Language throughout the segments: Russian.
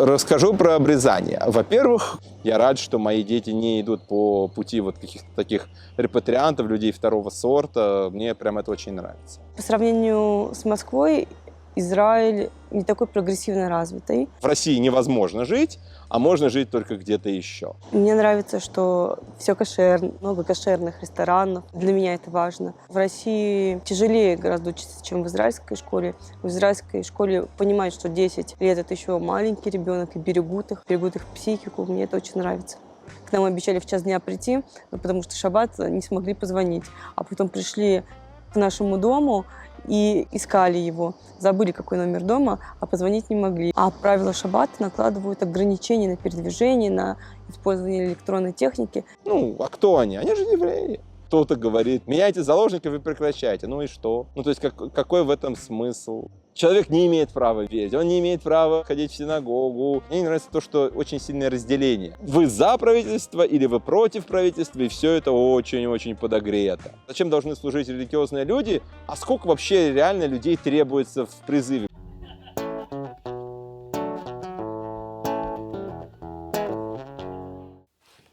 Расскажу про обрезание. Во-первых, я рад, что мои дети не идут по пути вот каких-то таких репатриантов, людей второго сорта. Мне прям это очень нравится. По сравнению с Москвой, Израиль не такой прогрессивно развитый. В России невозможно жить, а можно жить только где-то еще. Мне нравится, что все кошерно, много кошерных ресторанов. Для меня это важно. В России тяжелее гораздо учиться, чем в израильской школе. В израильской школе понимают, что 10 лет – это еще маленький ребенок, и берегут их психику. Мне это очень нравится. К нам обещали в час дня прийти, потому что в шаббат не смогли позвонить. А потом пришли к нашему дому и искали его. Забыли, какой номер дома, а позвонить не могли. А правила шаббата накладывают ограничения на передвижение, на использование электронной техники. Ну, а кто они? Они же евреи. Кто-то говорит, меняйте заложников и прекращайте. Ну и что? Ну, то есть какой в этом смысл? Человек не имеет права верить, он не имеет права ходить в синагогу. Мне не нравится то, что очень сильное разделение. Вы за правительство или вы против правительства, и все это очень-очень подогрето. Зачем должны служить религиозные люди? А сколько вообще реально людей требуется в призыве?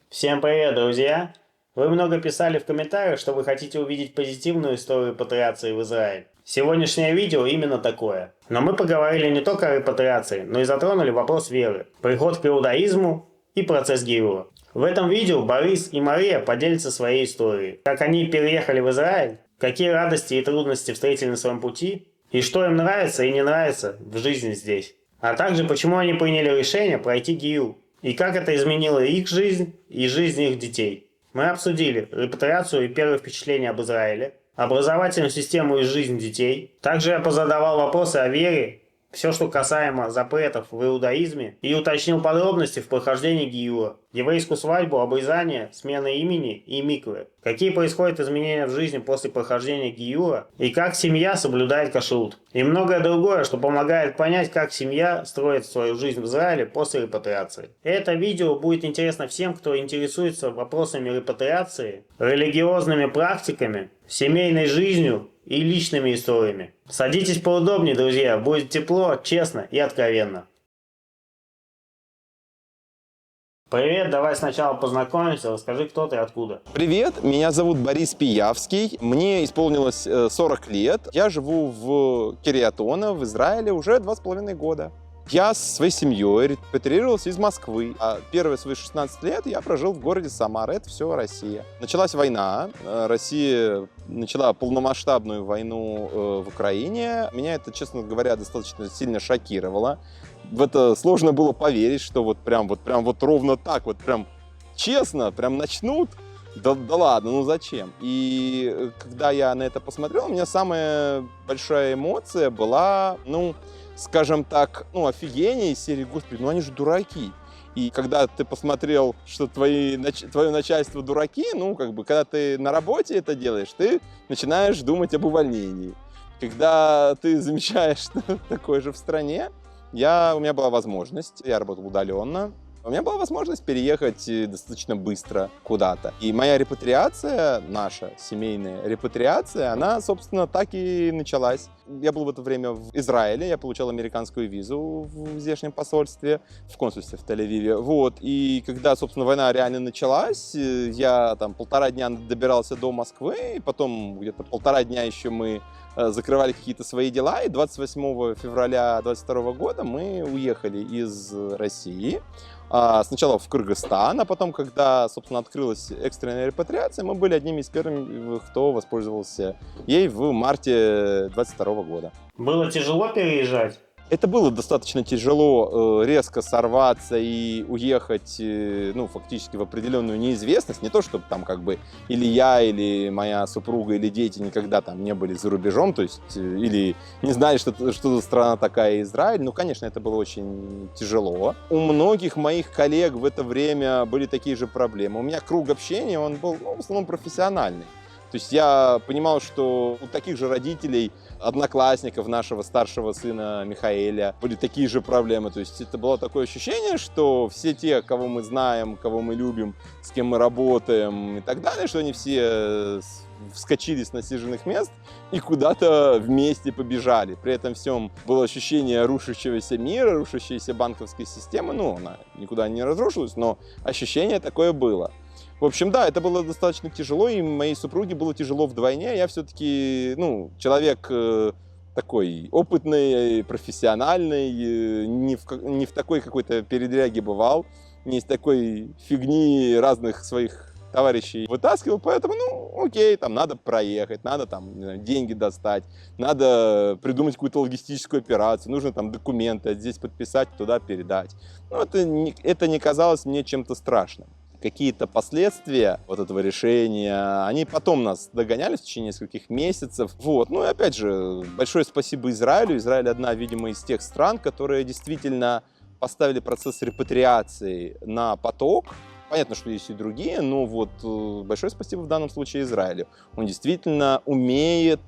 Всем привет, друзья! Вы много писали в комментариях, что вы хотите увидеть позитивную историю репатриации в Израиль. Сегодняшнее видео именно такое. Но мы поговорили не только о репатриации, но и затронули вопрос веры, приход к иудаизму и процесс гиюра. В этом видео Борис и Мария поделятся своей историей, как они переехали в Израиль, какие радости и трудности встретили на своем пути, и что им нравится и не нравится в жизни здесь. А также почему они приняли решение пройти гиюр, и как это изменило их жизнь и жизнь их детей. Мы обсудили репатриацию и первые впечатления об Израиле, образовательную систему и жизнь детей. Также я позадавал вопросы о вере, все, что касаемо запретов в иудаизме, и уточнил подробности в прохождении гиюра, еврейскую свадьбу, обрезание, смена имени и миквы, какие происходят изменения в жизни после прохождения гиюра, и как семья соблюдает кашрут, и многое другое, что помогает понять, как семья строит свою жизнь в Израиле после репатриации. Это видео будет интересно всем, кто интересуется вопросами репатриации, религиозными практиками, семейной жизнью и личными историями. Садитесь поудобнее, друзья, будет тепло, честно и откровенно. Привет, давай сначала познакомимся, расскажи, кто ты и откуда. Привет, меня зовут Борис Пиявский, мне исполнилось 40 лет, я живу в Кириат-Оно, в Израиле уже 2,5 года. Я со своей семьей репатриировался из Москвы. А первые свои 16 лет я прожил в городе Самара. Это все Россия. Началась война. Россия начала полномасштабную войну в Украине. Меня это, честно говоря, достаточно сильно шокировало. В это сложно было поверить, что вот прям ровно так, вот прям честно, прям начнут. Да ладно, ну зачем? И когда я на это посмотрел, у меня самая большая эмоция была, скажем так, офигение из серии, господи, они же дураки. И когда ты посмотрел, что твое начальство дураки, когда ты на работе это делаешь, ты начинаешь думать об увольнении. Когда ты замечаешь, что такое же в стране, у меня была возможность, я работал удаленно, у меня была возможность переехать достаточно быстро куда-то. И моя репатриация, наша семейная репатриация, она, собственно, так и началась. Я был в это время в Израиле, я получал американскую визу в здешнем посольстве, в консульстве в Тель-Авиве. И когда, собственно, война реально началась, я там 1,5 дня добирался до Москвы, и потом где-то 1,5 дня еще мы закрывали какие-то свои дела, и 28 февраля 2022 года мы уехали из России. Сначала в Кыргызстан, а потом, когда, собственно, открылась экстренная репатриация, мы были одними из первых, кто воспользовался ей в марте 2022 года. Было тяжело переезжать? Это было достаточно тяжело резко сорваться и уехать, фактически в определенную неизвестность. Не то, чтобы там или я, или моя супруга, или дети никогда там не были за рубежом, то есть, или не знали, что за страна такая Израиль. Конечно, это было очень тяжело. У многих моих коллег в это время были такие же проблемы. У меня круг общения, он был, в основном профессиональный. То есть я понимал, что у таких же родителей одноклассников нашего старшего сына Михаэля были такие же проблемы. То есть это было такое ощущение, что все те, кого мы знаем, кого мы любим, с кем мы работаем и так далее, что они все вскочили с насиженных мест и куда-то вместе побежали. При этом всем было ощущение рушащегося мира, рушащейся банковской системы. Ну, она никуда не разрушилась, но ощущение такое было. В общем, да, это было достаточно тяжело, и моей супруге было тяжело вдвойне. Я все-таки, ну, человек такой опытный, профессиональный, не в такой какой-то передряге бывал, не из такой фигни разных своих товарищей вытаскивал, поэтому, ну, окей, там надо проехать, надо там, не знаю, деньги достать, надо придумать какую-то логистическую операцию, нужно там документы здесь подписать, туда передать. Ну, это не казалось мне чем-то страшным. Какие-то последствия вот этого решения, они потом нас догоняли в течение нескольких месяцев. Вот. Ну и опять же, большое спасибо Израилю. Израиль одна, видимо, из тех стран, которые действительно поставили процесс репатриации на поток. Понятно, что есть и другие, но вот большое спасибо в данном случае Израилю. Он действительно умеет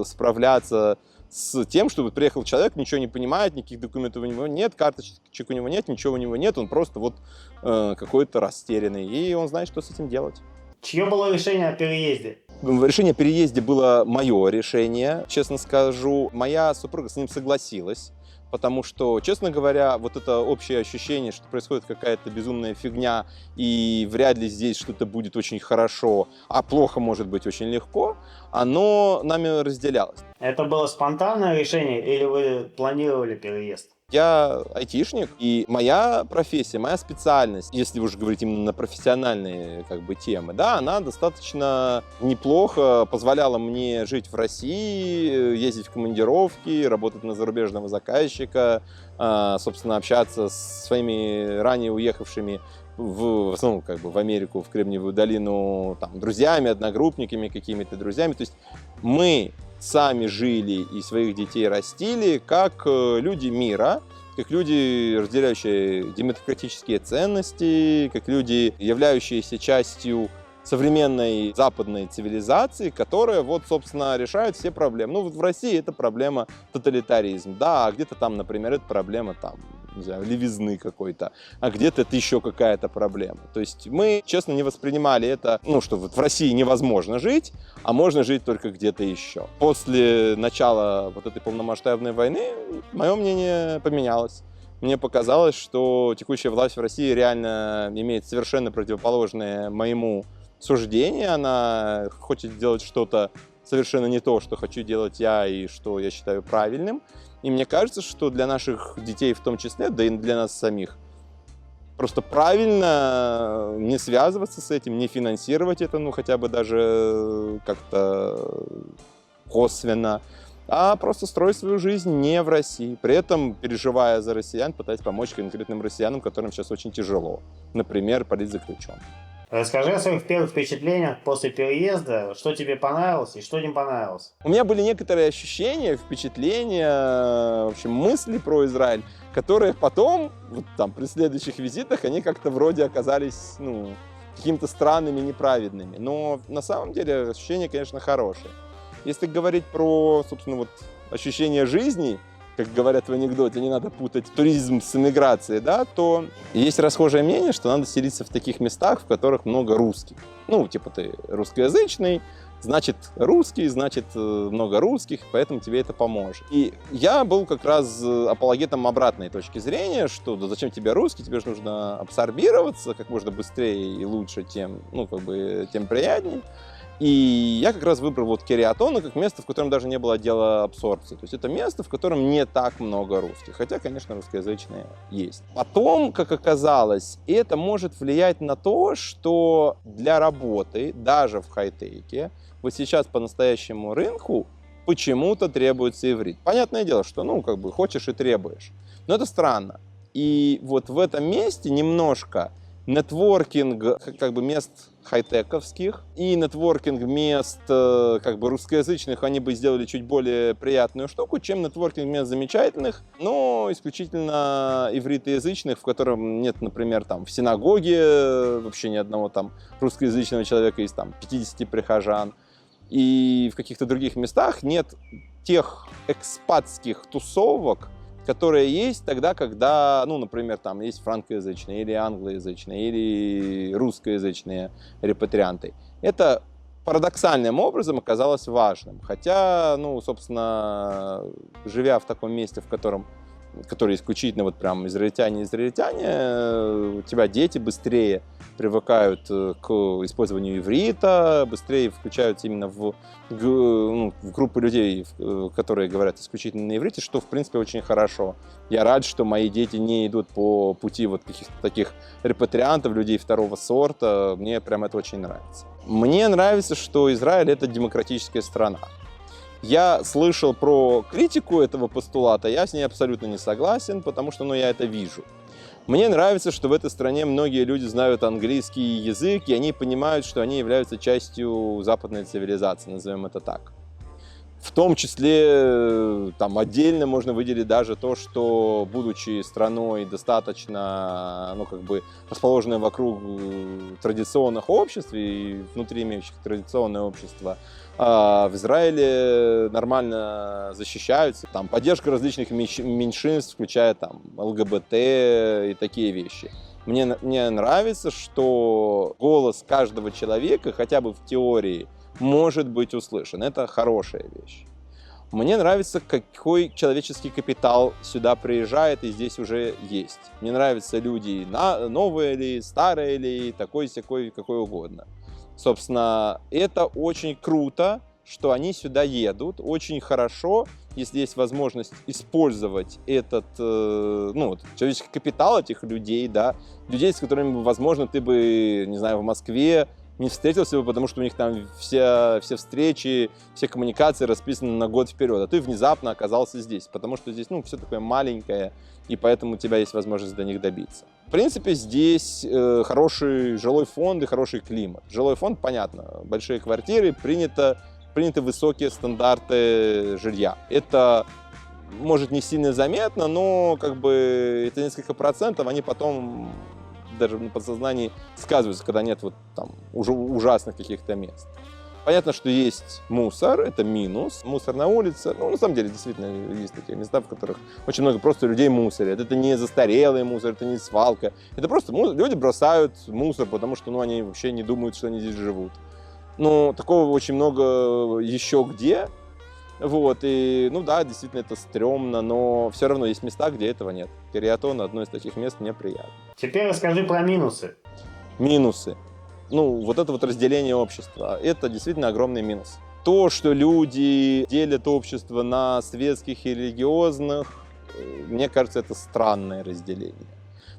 справляться с тем, что вот приехал человек, ничего не понимает, никаких документов у него нет, карточек у него нет, ничего у него нет, он просто вот какой-то растерянный, и он знает, что с этим делать. Чье было решение о переезде? Решение о переезде было мое решение, честно скажу. Моя супруга с ним согласилась. Потому что, честно говоря, вот это общее ощущение, что происходит какая-то безумная фигня, и вряд ли здесь что-то будет очень хорошо, а плохо может быть очень легко, оно нами разделялось. Это было спонтанное решение или вы планировали переезд? Я айтишник, и моя профессия, моя специальность, если уж говорить именно на профессиональные как бы темы, да, она достаточно неплохо позволяла мне жить в России, ездить в командировки, работать на зарубежного заказчика, собственно, общаться с своими ранее уехавшими в основном как бы в Америку, в Кремниевую долину, там, друзьями, одногруппниками, какими-то друзьями. То есть мы сами жили и своих детей растили как люди мира, как люди, разделяющие демократические ценности, как люди, являющиеся частью современной западной цивилизации, которая вот, собственно, решает все проблемы. Ну, вот в России это проблема тоталитаризм, да, а где-то там, например, это проблема там, не знаю, левизны какой-то, а где-то это еще какая-то проблема. То есть мы, честно, не воспринимали это, ну, что вот в России невозможно жить, а можно жить только где-то еще. После начала вот этой полномасштабной войны мое мнение поменялось. Мне показалось, что текущая власть в России реально имеет совершенно противоположное моему суждение. Она хочет делать что-то совершенно не то, что хочу делать я и что я считаю правильным. И мне кажется, что для наших детей в том числе, да и для нас самих, просто правильно не связываться с этим, не финансировать это, ну хотя бы даже как-то косвенно, а просто строить свою жизнь не в России. При этом, переживая за россиян, пытаясь помочь конкретным россиянам, которым сейчас очень тяжело. Например, политзаключенным. Расскажи о своих первых впечатлениях после переезда, что тебе понравилось и что не понравилось. У меня были некоторые ощущения, впечатления, в общем, мысли про Израиль, которые потом, вот там, при следующих визитах, они как-то вроде оказались, ну, какими-то странными, неправедными. Но на самом деле ощущения, конечно, хорошие. Если говорить про, собственно, вот ощущение жизни, как говорят в анекдоте, не надо путать туризм с эмиграцией, да, то есть расхожее мнение, что надо селиться в таких местах, в которых много русских. Ну, типа ты русскоязычный, значит русский, значит много русских, поэтому тебе это поможет. И я был как раз апологетом обратной точки зрения, что да зачем тебе русский, тебе же нужно абсорбироваться как можно быстрее и лучше, тем, ну, как бы, тем приятнее. И я как раз выбрал вот Кириатона как место, в котором даже не было отдела абсорбции. То есть это место, в котором не так много русских. Хотя, конечно, русскоязычные есть. Потом, как оказалось, это может влиять на то, что для работы, даже в хай-теке, вот сейчас по настоящему рынку почему-то требуется иврит. Понятное дело, что, ну, как бы хочешь и требуешь. Но это странно. И вот в этом месте немножко нетворкинг как бы мест хай-тековских и нетворкинг мест как бы русскоязычных они бы сделали чуть более приятную штуку, чем нетворкинг мест замечательных, но исключительно ивритоязычных, в котором нет, например, там в синагоге вообще ни одного там русскоязычного человека из там 50 прихожан. и в каких-то других местах нет тех экспатских тусовок, которые есть тогда, когда, ну, например, там есть франкоязычные или англоязычные или русскоязычные репатрианты. Это парадоксальным образом оказалось важным. Хотя, ну, собственно, живя в таком месте, который исключительно вот прям израильтяне, у тебя дети быстрее привыкают к использованию иврита, быстрее включаются именно в группы людей, которые говорят исключительно на иврите, что, в принципе, очень хорошо. Я рад, что мои дети не идут по пути вот каких-то таких репатриантов, людей второго сорта. Мне прям это очень нравится. Мне нравится, что Израиль — это демократическая страна. Я слышал про критику этого постулата, я с ней абсолютно не согласен, потому что, ну, я это вижу. Мне нравится, что в этой стране многие люди знают английский язык, и они понимают, что они являются частью западной цивилизации, назовем это так. В том числе, там, отдельно можно выделить даже то, что, будучи страной достаточно, ну, как бы, расположенной вокруг традиционных обществ и внутри имеющих традиционное общество, в Израиле нормально защищаются. Там поддержка различных меньшинств, включая там ЛГБТ и такие вещи. Мне нравится, что голос каждого человека, хотя бы в теории, может быть услышан. Это хорошая вещь. Мне нравится, какой человеческий капитал сюда приезжает и здесь уже есть. Мне нравятся люди новые ли, старые ли, такой-сякой, какой угодно. Собственно, это очень круто, что они сюда едут. Очень хорошо, если есть возможность использовать этот человеческий капитал этих людей, да, людей, с которыми, возможно, ты бы, не знаю, в Москве не встретился бы, потому что у них там все встречи, все коммуникации расписаны на год вперед, а ты внезапно оказался здесь, потому что здесь, все такое маленькое, и поэтому у тебя есть возможность до них добиться. В принципе, здесь хороший жилой фонд и хороший климат. Жилой фонд, понятно, большие квартиры, приняты высокие стандарты жилья. Это может не сильно заметно, но как бы это несколько процентов, они потом даже на подсознании сказываются, когда нет вот там уже ужасных каких-то мест. Понятно, что есть мусор, это минус. Мусор на улице, на самом деле, действительно, есть такие места, в которых очень много просто людей мусорят. Это не застарелый мусор, это не свалка. Это просто люди бросают мусор, потому что, они вообще не думают, что они здесь живут. Такого очень много еще где. И, действительно, это стрёмно, но все равно есть места, где этого нет. Кириат-Оно — одно из таких мест, мне приятно. Теперь расскажи про минусы. Минусы. Вот это вот разделение общества, это действительно огромный минус. То, что люди делят общество на светских и религиозных, мне кажется, это странное разделение.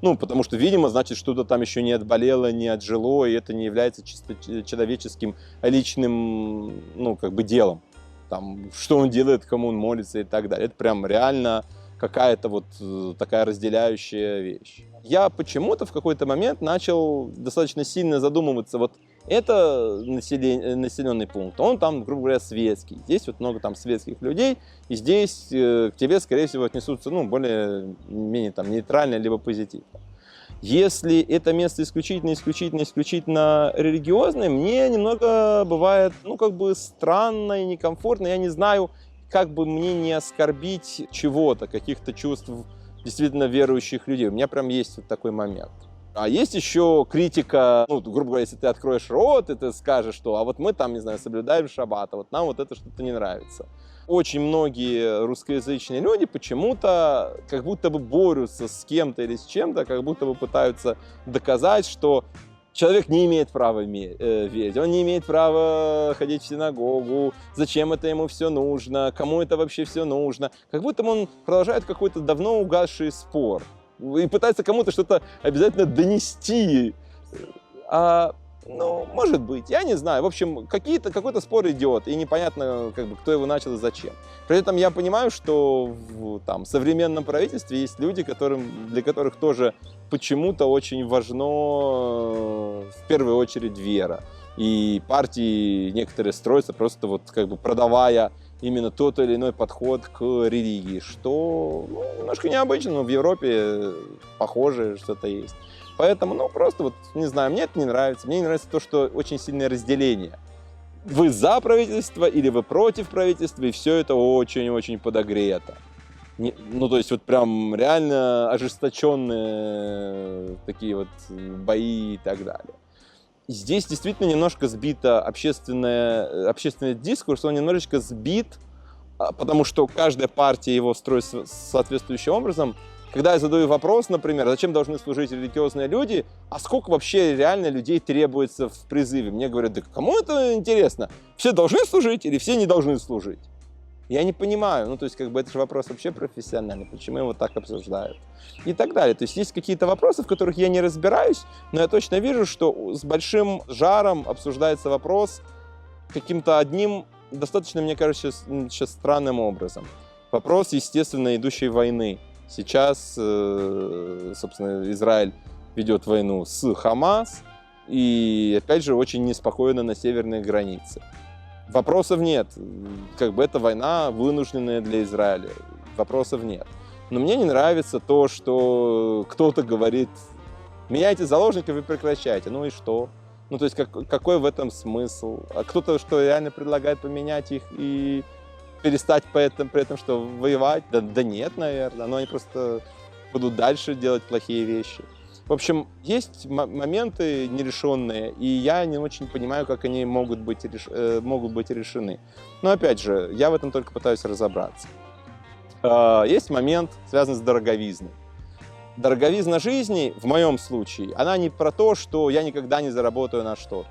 Потому что, видимо, значит, что-то там еще не отболело, не отжило, и это не является чисто человеческим, личным, делом. Там, что он делает, кому он молится и так далее. Это прям реально какая-то вот такая разделяющая вещь. Я почему-то в какой-то момент начал достаточно сильно задумываться. Вот это населенный пункт, он там, грубо говоря, светский. Здесь вот много там светских людей, и здесь к тебе, скорее всего, отнесутся, более-менее там нейтрально, либо позитивно. Если это место исключительно религиозное, мне немного бывает, странно и некомфортно. Я не знаю, как бы мне не оскорбить чего-то, каких-то чувств действительно верующих людей. У меня прям есть вот такой момент. А есть еще критика, грубо говоря, если ты откроешь рот, и ты скажешь, что а вот мы там, не знаю, соблюдаем шаббат, а вот нам вот это что-то не нравится. Очень многие русскоязычные люди почему-то как будто бы борются с кем-то или с чем-то, как будто бы пытаются доказать, что человек не имеет права верить, он не имеет права ходить в синагогу, зачем это ему все нужно, кому это вообще все нужно. Как будто бы он продолжает какой-то давно угасший спор и пытается кому-то что-то обязательно донести. Может быть, я не знаю. В общем, какой-то спор идет, и непонятно, кто его начал и зачем. При этом я понимаю, что в современном правительстве есть люди, для которых тоже почему-то очень важно в первую очередь вера. И партии некоторые строятся просто продавая именно тот или иной подход к религии, что немножко необычно, но в Европе похоже что-то есть. Поэтому, просто не знаю, мне это не нравится. Мне не нравится то, что очень сильное разделение. вы за правительство или вы против правительства, и все это очень-очень подогрето. Ну, то есть вот прям реально ожесточенные такие вот бои и так далее. И здесь действительно немножко сбито общественный дискурс, он немножечко сбит, потому что каждая партия его строит соответствующим образом. Когда я задаю вопрос, например, зачем должны служить религиозные люди, а сколько вообще реально людей требуется в призыве? Мне говорят, да кому это интересно? Все должны служить или все не должны служить? Я не понимаю, ну то есть как бы это же вопрос вообще профессиональный, почему его так обсуждают и так далее. То есть есть какие-то вопросы, в которых я не разбираюсь, но я точно вижу, что с большим жаром обсуждается вопрос каким-то одним, достаточно, мне кажется, сейчас странным образом. Вопрос, естественно, идущей войны. Сейчас, собственно, Израиль ведет войну с Хамас и, опять же, очень неспокойно на северной границе. Вопросов нет. Как бы это война вынужденная для Израиля. Вопросов нет. Но мне не нравится то, что кто-то говорит, меняйте заложников и прекращайте. Ну и что? Ну то есть какой в этом смысл? А кто-то что реально предлагает поменять их и перестать при этом что воевать? Да нет, наверное. Но они просто будут дальше делать плохие вещи. В общем, есть моменты нерешенные, и я не очень понимаю, как они могут быть решены. Но опять же, я в этом только пытаюсь разобраться. Есть момент, связанный с дороговизной. Дороговизна жизни, в моем случае, она не про то, что я никогда не заработаю на что-то.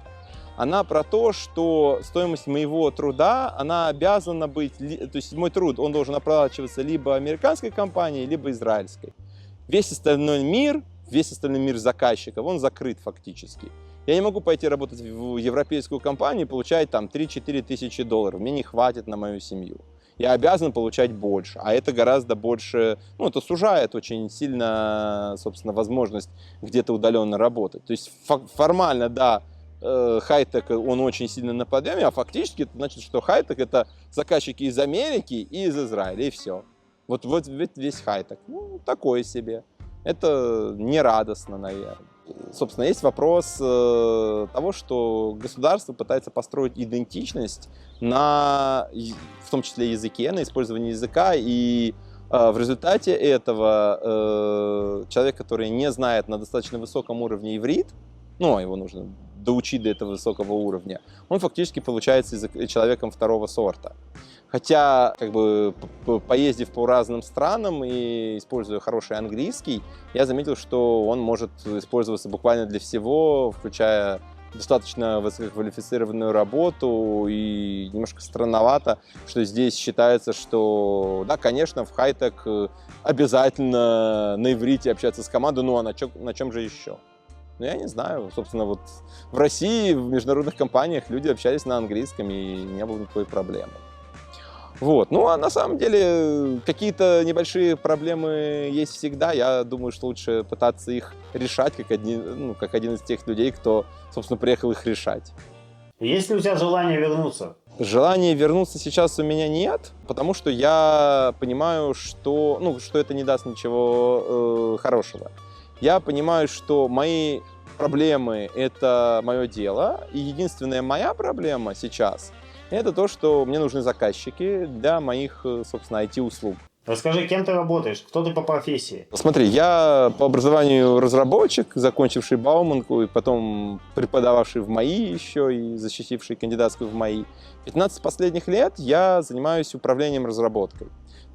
Она про то, что стоимость моего труда, она обязана быть, то есть мой труд, он должен оплачиваться либо американской компанией, либо израильской. Весь остальной мир заказчиков, он закрыт фактически. Я не могу пойти работать в европейскую компанию и получать там 3-4 тысячи долларов. Мне не хватит на мою семью. Я обязан получать больше, а это гораздо больше, ну, это сужает очень сильно, собственно, возможность где-то удаленно работать. То есть формально, да, хай-тек, он очень сильно на подъеме, а фактически это значит, что хай-тек — это заказчики из Америки и из Израиля, и все. Вот весь хай-тек. Ну, такое себе. Это нерадостно, наверное. Собственно, есть вопрос того, что государство пытается построить идентичность на, в том числе, языке, на использовании языка, и в результате этого человек, который не знает на достаточно высоком уровне иврит, ну, его нужно доучить до этого высокого уровня, он фактически получается человеком второго сорта. Хотя, как бы, поездив по разным странам и используя хороший английский, я заметил, что он может использоваться буквально для всего, включая достаточно высококвалифицированную работу, и немножко странновато, что здесь считается, что, да, конечно, в хай-тек обязательно на иврите общаться с командой, ну а на чем же еще? Ну, я не знаю. Собственно, вот в России, в международных компаниях люди общались на английском, и не было никакой проблемы. Вот. Ну, а на самом деле какие-то небольшие проблемы есть всегда. Я думаю, что лучше пытаться их решать, как один из тех людей, кто, собственно, приехал их решать. Есть ли у тебя желание вернуться? Желания вернуться сейчас у меня нет, потому что я понимаю, что это не даст ничего хорошего. Я понимаю, что мои проблемы — это мое дело, и единственная моя проблема сейчас — это то, что мне нужны заказчики для моих, собственно, IT-услуг. Расскажи, кем ты работаешь? Кто ты по профессии? Смотри, я по образованию разработчик, закончивший Бауманку и потом преподававший в МАИ еще и защитивший кандидатскую в МАИ. 15 последних лет я занимаюсь управлением разработкой.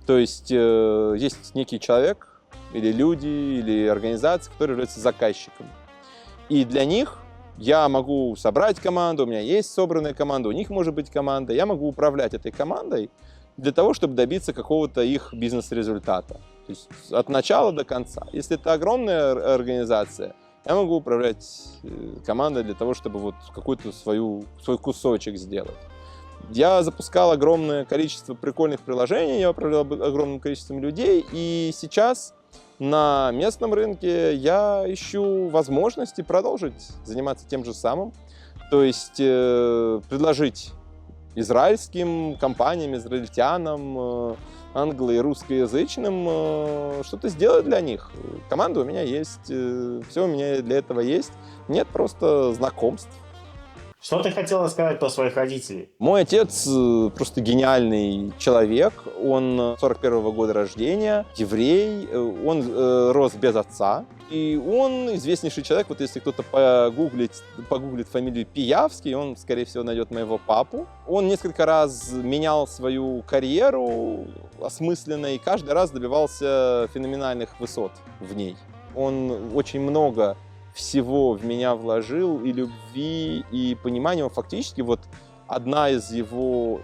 То есть есть некий человек, или люди, или организации, которые являются заказчиком. И для них я могу собрать команду, у меня есть собранная команда, у них может быть команда, я могу управлять этой командой для того, чтобы добиться какого-то их бизнес-результата. То есть от начала до конца. Если это огромная организация, я могу управлять командой для того, чтобы вот какой-то свой кусочек сделать. Я запускал огромное количество прикольных приложений, я управлял огромным количеством людей, и сейчас на местном рынке я ищу возможности продолжить заниматься тем же самым, то есть предложить израильским компаниям, израильтянам, англо- и русскоязычным что-то сделать для них. Команда у меня есть, все у меня для этого есть, нет просто знакомств. Что ты хотела сказать про своих родителей? Мой отец просто гениальный человек. Он 41-го года рождения, еврей. Он рос без отца. И он известнейший человек. Вот если кто-то погуглит фамилию Пиявский, он, скорее всего, найдет моего папу. Он несколько раз менял свою карьеру осмысленно и каждый раз добивался феноменальных высот в ней. Он очень много всего в меня вложил, и любви, и понимания. Он фактически вот одна из его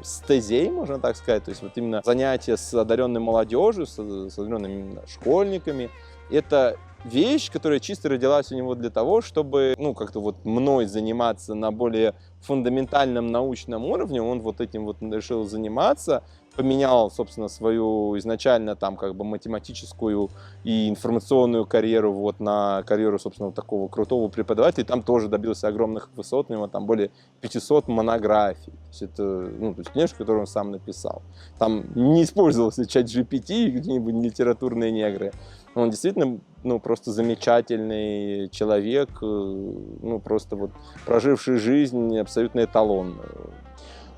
стезей, можно так сказать, то есть вот именно занятия с одаренной молодежью, с одаренными именно школьниками, это вещь, которая чисто родилась у него для того, чтобы, как-то вот мной заниматься на более фундаментальном научном уровне. Он вот этим вот решил заниматься, поменял, собственно, свою изначально там как бы математическую и информационную карьеру вот на карьеру, собственно, вот такого крутого преподавателя. И там тоже добился огромных высот, у него там более 500 монографий. То есть это, то есть книжка, которую он сам написал. Там не использовался ChatGPT и какие-нибудь литературные негры. Он действительно, просто замечательный человек, просто вот проживший жизнь абсолютно эталон.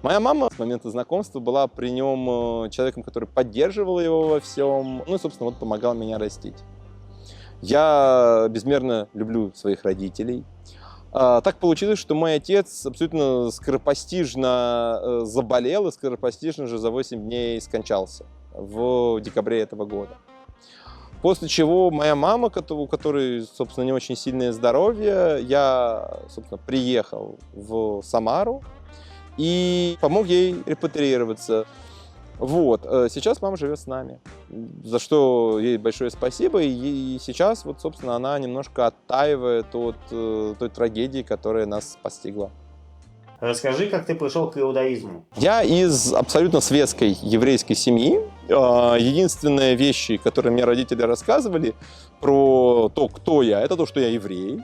Моя мама с момента знакомства была при нем человеком, который поддерживал его во всем, и, собственно, вот помогал меня растить. Я безмерно люблю своих родителей. Так получилось, что мой отец абсолютно скоропостижно заболел и скоропостижно же за 8 дней скончался в декабре этого года. После чего моя мама, у которой, собственно, не очень сильное здоровье, я, собственно, приехал в Самару и помог ей репатриироваться. Вот. Сейчас мама живет с нами, за что ей большое спасибо. И сейчас, вот, собственно, она немножко оттаивает от той трагедии, которая нас постигла. Расскажи, как ты пришел к иудаизму. Я из абсолютно светской еврейской семьи. Единственные вещи, которые мне родители рассказывали про то, кто я, это то, что я еврей.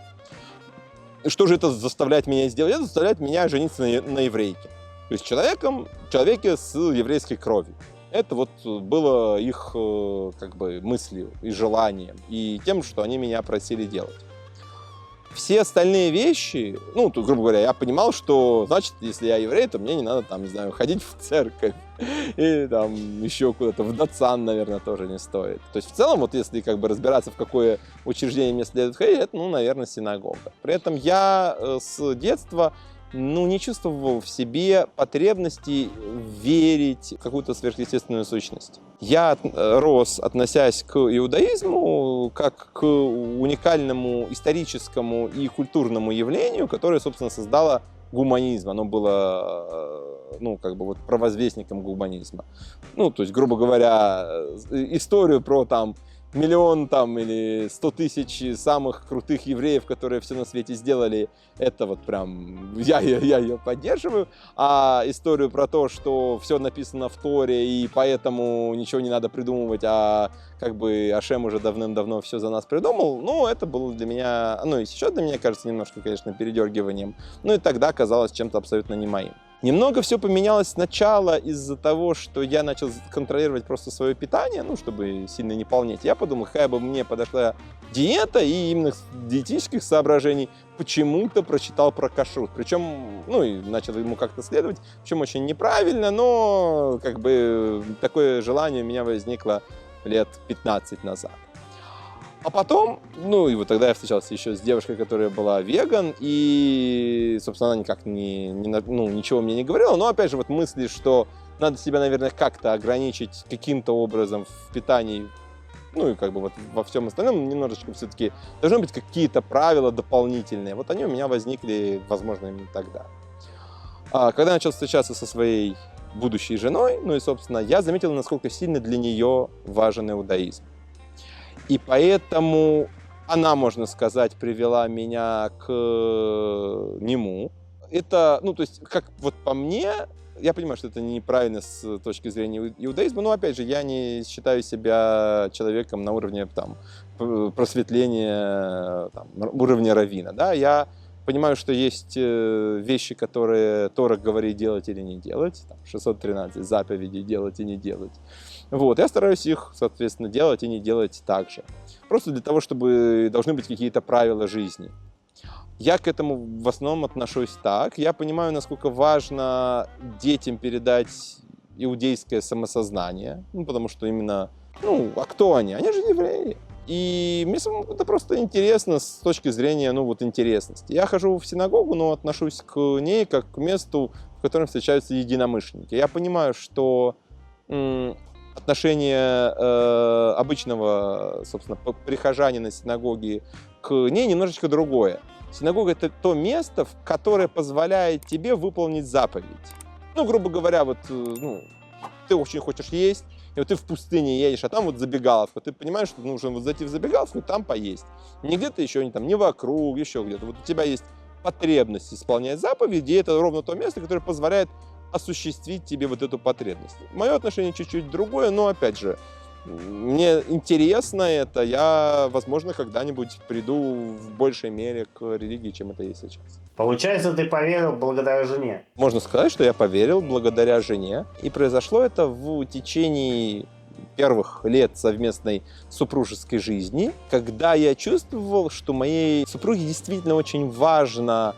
Что же это заставляет меня сделать? Это заставляет меня жениться на еврейке. То есть человеке с еврейской кровью. Это вот было их как бы мыслью и желанием, и тем, что они меня просили делать. Все остальные вещи, грубо говоря, я понимал, что, значит, если я еврей, то мне не надо, там, не знаю, ходить в церковь или там еще куда-то, в Датсан, наверное, тоже не стоит. То есть в целом, вот если как бы разбираться, в какое учреждение мне следует ходить, это, наверное, синагога. При этом я с детства не чувствовал в себе потребности верить в какую-то сверхъестественную сущность. Я рос, относясь к иудаизму, как к уникальному историческому и культурному явлению, которое, собственно, создало гуманизм. Оно было, провозвестником гуманизма. То есть, грубо говоря, историю про там миллион или 100 тысяч самых крутых евреев, которые все на свете сделали, это вот прям я ее поддерживаю. А историю про то, что все написано в Торе, и поэтому ничего не надо придумывать, а как бы Ашем уже давным-давно все за нас придумал, это было для меня, и сейчас для меня кажется немножко, конечно, передергиванием, и тогда казалось чем-то абсолютно не моим. Немного все поменялось сначала из-за того, что я начал контролировать просто свое питание, чтобы сильно не полнеть. Я подумал, какая бы мне подошла диета, и именно с диетических соображений почему-то прочитал про кашрут. Причем, и начал ему как-то следовать, причем очень неправильно, но как бы такое желание у меня возникло лет 15 назад. А потом, и вот тогда я встречался еще с девушкой, которая была веган, и, собственно, она никак ничего мне не говорила, но, опять же, вот мысли, что надо себя, наверное, как-то ограничить каким-то образом в питании, и как бы вот во всем остальном немножечко все-таки должны быть какие-то правила дополнительные. Вот они у меня возникли, возможно, именно тогда. Когда я начал встречаться со своей будущей женой, и, собственно, я заметил, насколько сильно для нее важен иудаизм. И поэтому она, можно сказать, привела меня к нему. Это, то есть, как вот по мне, я понимаю, что это неправильно с точки зрения иудаизма, но, опять же, я не считаю себя человеком на уровне просветления, уровня раввина. Да? Я понимаю, что есть вещи, которые Тора говорит делать или не делать, 613 заповедей делать и не делать. Вот, я стараюсь их, соответственно, делать и не делать так же. Просто для того, чтобы должны быть какие-то правила жизни. Я к этому в основном отношусь так. Я понимаю, насколько важно детям передать иудейское самосознание, потому что именно, а кто они? Они же евреи. И мне самому это просто интересно с точки зрения, интересности. Я хожу в синагогу, но отношусь к ней как к месту, в котором встречаются единомышленники. Я понимаю, что отношение обычного, собственно, прихожанина синагоги к ней немножечко другое. Синагога — это то место, которое позволяет тебе выполнить заповедь. Грубо говоря, ты очень хочешь есть, и ты в пустыне едешь, а там забегаловка. Ты понимаешь, что нужно зайти в забегаловку и там поесть. Не где-то еще, не вокруг, еще где-то. У тебя есть потребность исполнять заповеди, и это ровно то место, которое позволяет осуществить тебе эту потребность. Мое отношение чуть-чуть другое, но опять же, мне интересно это, я, возможно, когда-нибудь приду в большей мере к религии, чем это есть сейчас. Получается, ты поверил благодаря жене? Можно сказать, что я поверил благодаря жене, и произошло это в течение первых лет совместной супружеской жизни, когда я чувствовал, что моей супруге действительно очень важна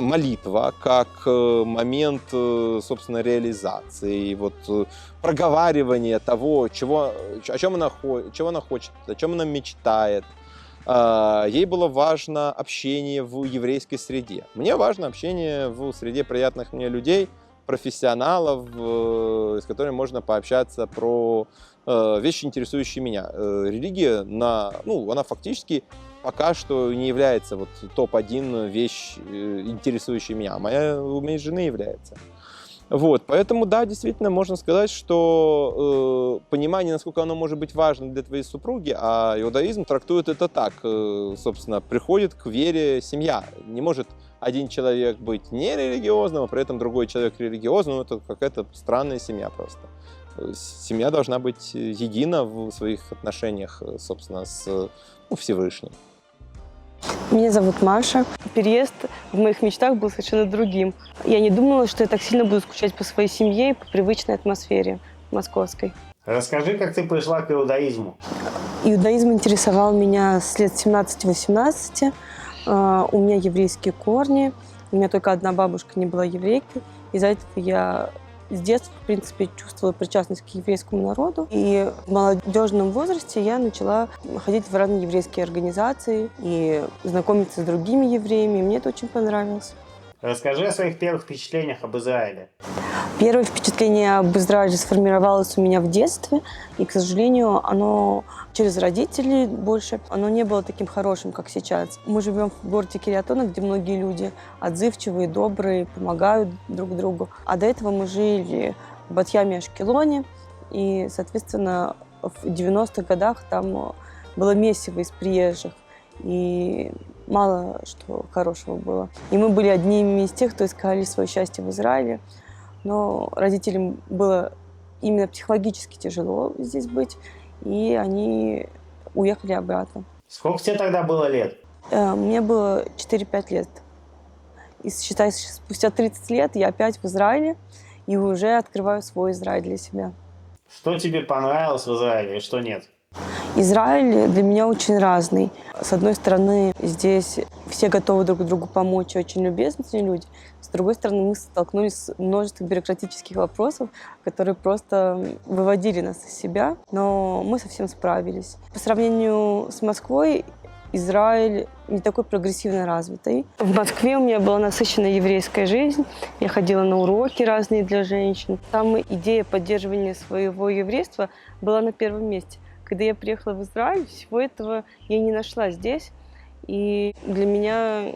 молитва как момент, собственно, реализации, проговаривания того, чего она хочет, о чем она мечтает. Ей было важно общение в еврейской среде. Мне важно общение в среде приятных мне людей, профессионалов, с которыми можно пообщаться про вещи, интересующие меня. Религия, она фактически пока что не является топ-1 вещь, интересующая меня. У моей жены является. Поэтому, да, действительно, можно сказать, что понимание, насколько оно может быть важно для твоей супруги, а иудаизм трактует это так, собственно, приходит к вере семья. Не может один человек быть нерелигиозным, а при этом другой человек религиозным, это какая-то странная семья просто. Семья должна быть едина в своих отношениях, собственно, с Всевышним. Меня зовут Маша. Переезд в моих мечтах был совершенно другим. Я не думала, что я так сильно буду скучать по своей семье и по привычной атмосфере московской. Расскажи, как ты пришла к иудаизму. Иудаизм интересовал меня с лет 17-18. У меня еврейские корни. У меня только одна бабушка не была еврейкой. Из-за этого я с детства, в принципе, чувствовала причастность к еврейскому народу. И в молодежном возрасте я начала ходить в разные еврейские организации и знакомиться с другими евреями. И мне это очень понравилось. Расскажи о своих первых впечатлениях об Израиле. Первое впечатление об Израиле сформировалось у меня в детстве. И, к сожалению, оно через родителей больше, оно не было таким хорошим, как сейчас. Мы живем в городе Кириатона, где многие люди отзывчивые, добрые, помогают друг другу. А до этого мы жили в Бат-Яме и Ашкелоне. И, соответственно, в 90-х годах там было месиво из приезжих. И мало что хорошего было. И мы были одними из тех, кто искали свое счастье в Израиле. Но родителям было именно психологически тяжело здесь быть, и они уехали обратно. Сколько тебе тогда было лет? Мне было 4-5 лет. И считай, спустя 30 лет я опять в Израиле, и уже открываю свой Израиль для себя. Что тебе понравилось в Израиле и что нет? Израиль для меня очень разный. С одной стороны, здесь все готовы друг другу помочь, очень любезные люди. С другой стороны, мы столкнулись с множеством бюрократических вопросов, которые просто выводили нас из себя, но мы совсем справились. По сравнению с Москвой, Израиль не такой прогрессивно развитый. В Москве у меня была насыщенная еврейская жизнь. Я ходила на уроки разные для женщин. Там идея поддерживания своего еврейства была на первом месте. Когда я приехала в Израиль, всего этого я не нашла здесь. И для меня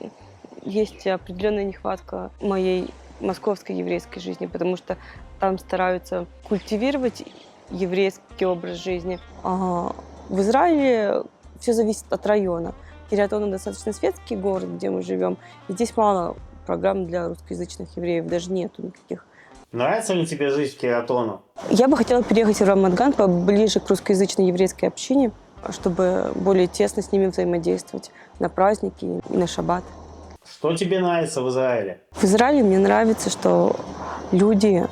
есть определенная нехватка моей московской еврейской жизни, потому что там стараются культивировать еврейский образ жизни. А в Израиле все зависит от района. Кириатон достаточно светский город, где мы живем. И здесь мало программ для русскоязычных евреев, даже нету никаких. Нравится ли тебе жизнь в Кириатону? Я бы хотела переехать в Рамадган поближе к русскоязычной еврейской общине, чтобы более тесно с ними взаимодействовать на праздники и на шаббат. Что тебе нравится в Израиле? В Израиле мне нравится, что люди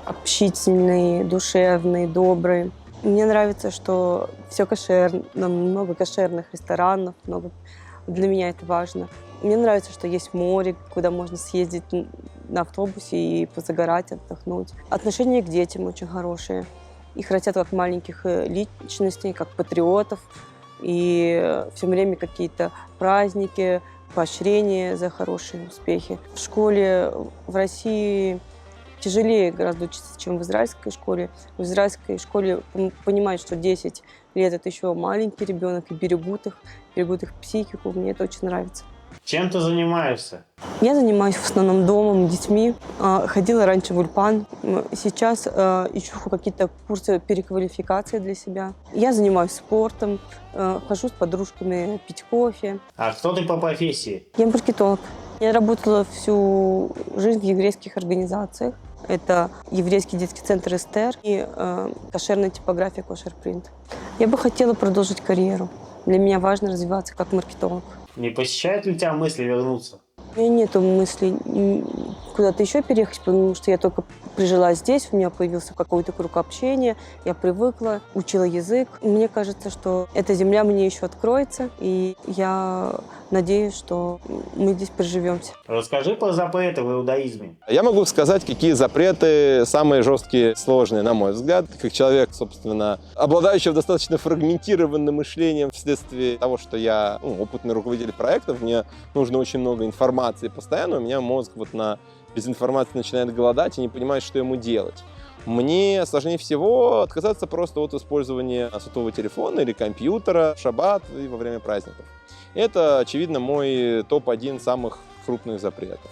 общительные, душевные, добрые. Мне нравится, что все кошерно, много кошерных ресторанов, много. Для меня это важно. Мне нравится, что есть море, куда можно съездить на автобусе и позагорать, отдохнуть. Отношения к детям очень хорошие. Их растят как маленьких личностей, как патриотов. И все время какие-то праздники, поощрения за хорошие успехи. В школе в России тяжелее гораздо учиться, чем в израильской школе. В израильской школе понимают, что 10 лет – это еще маленький ребенок, и берегут их психику. Мне это очень нравится. Чем ты занимаешься? Я занимаюсь в основном домом, детьми. Ходила раньше в Ульпан. Сейчас ищу какие-то курсы переквалификации для себя. Я занимаюсь спортом, хожу с подружками пить кофе. А кто ты по профессии? Я маркетолог. Я работала всю жизнь в еврейских организациях. Это еврейский детский центр «Эстер» и кошерная типография «Кошер-принт». Я бы хотела продолжить карьеру. Для меня важно развиваться как маркетолог. Не посещают ли тебя мысли вернуться? У меня нет мыслей куда-то еще переехать, потому что я только прижилась здесь, у меня появился какой-то круг общения, я привыкла, учила язык. Мне кажется, что эта земля мне еще откроется, и я надеюсь, что мы здесь приживемся. Расскажи про запреты в иудаизме. Я могу сказать, какие запреты самые жесткие, сложные, на мой взгляд. Как человек, собственно, обладающий достаточно фрагментированным мышлением вследствие того, что я опытный руководитель проектов, мне нужно очень много информации постоянно, у меня мозг без информации начинает голодать и не понимает, что ему делать. Мне сложнее всего отказаться просто от использования сотового телефона или компьютера в шаббат и во время праздников. Это, очевидно, мой топ-1 самых крупных запретов.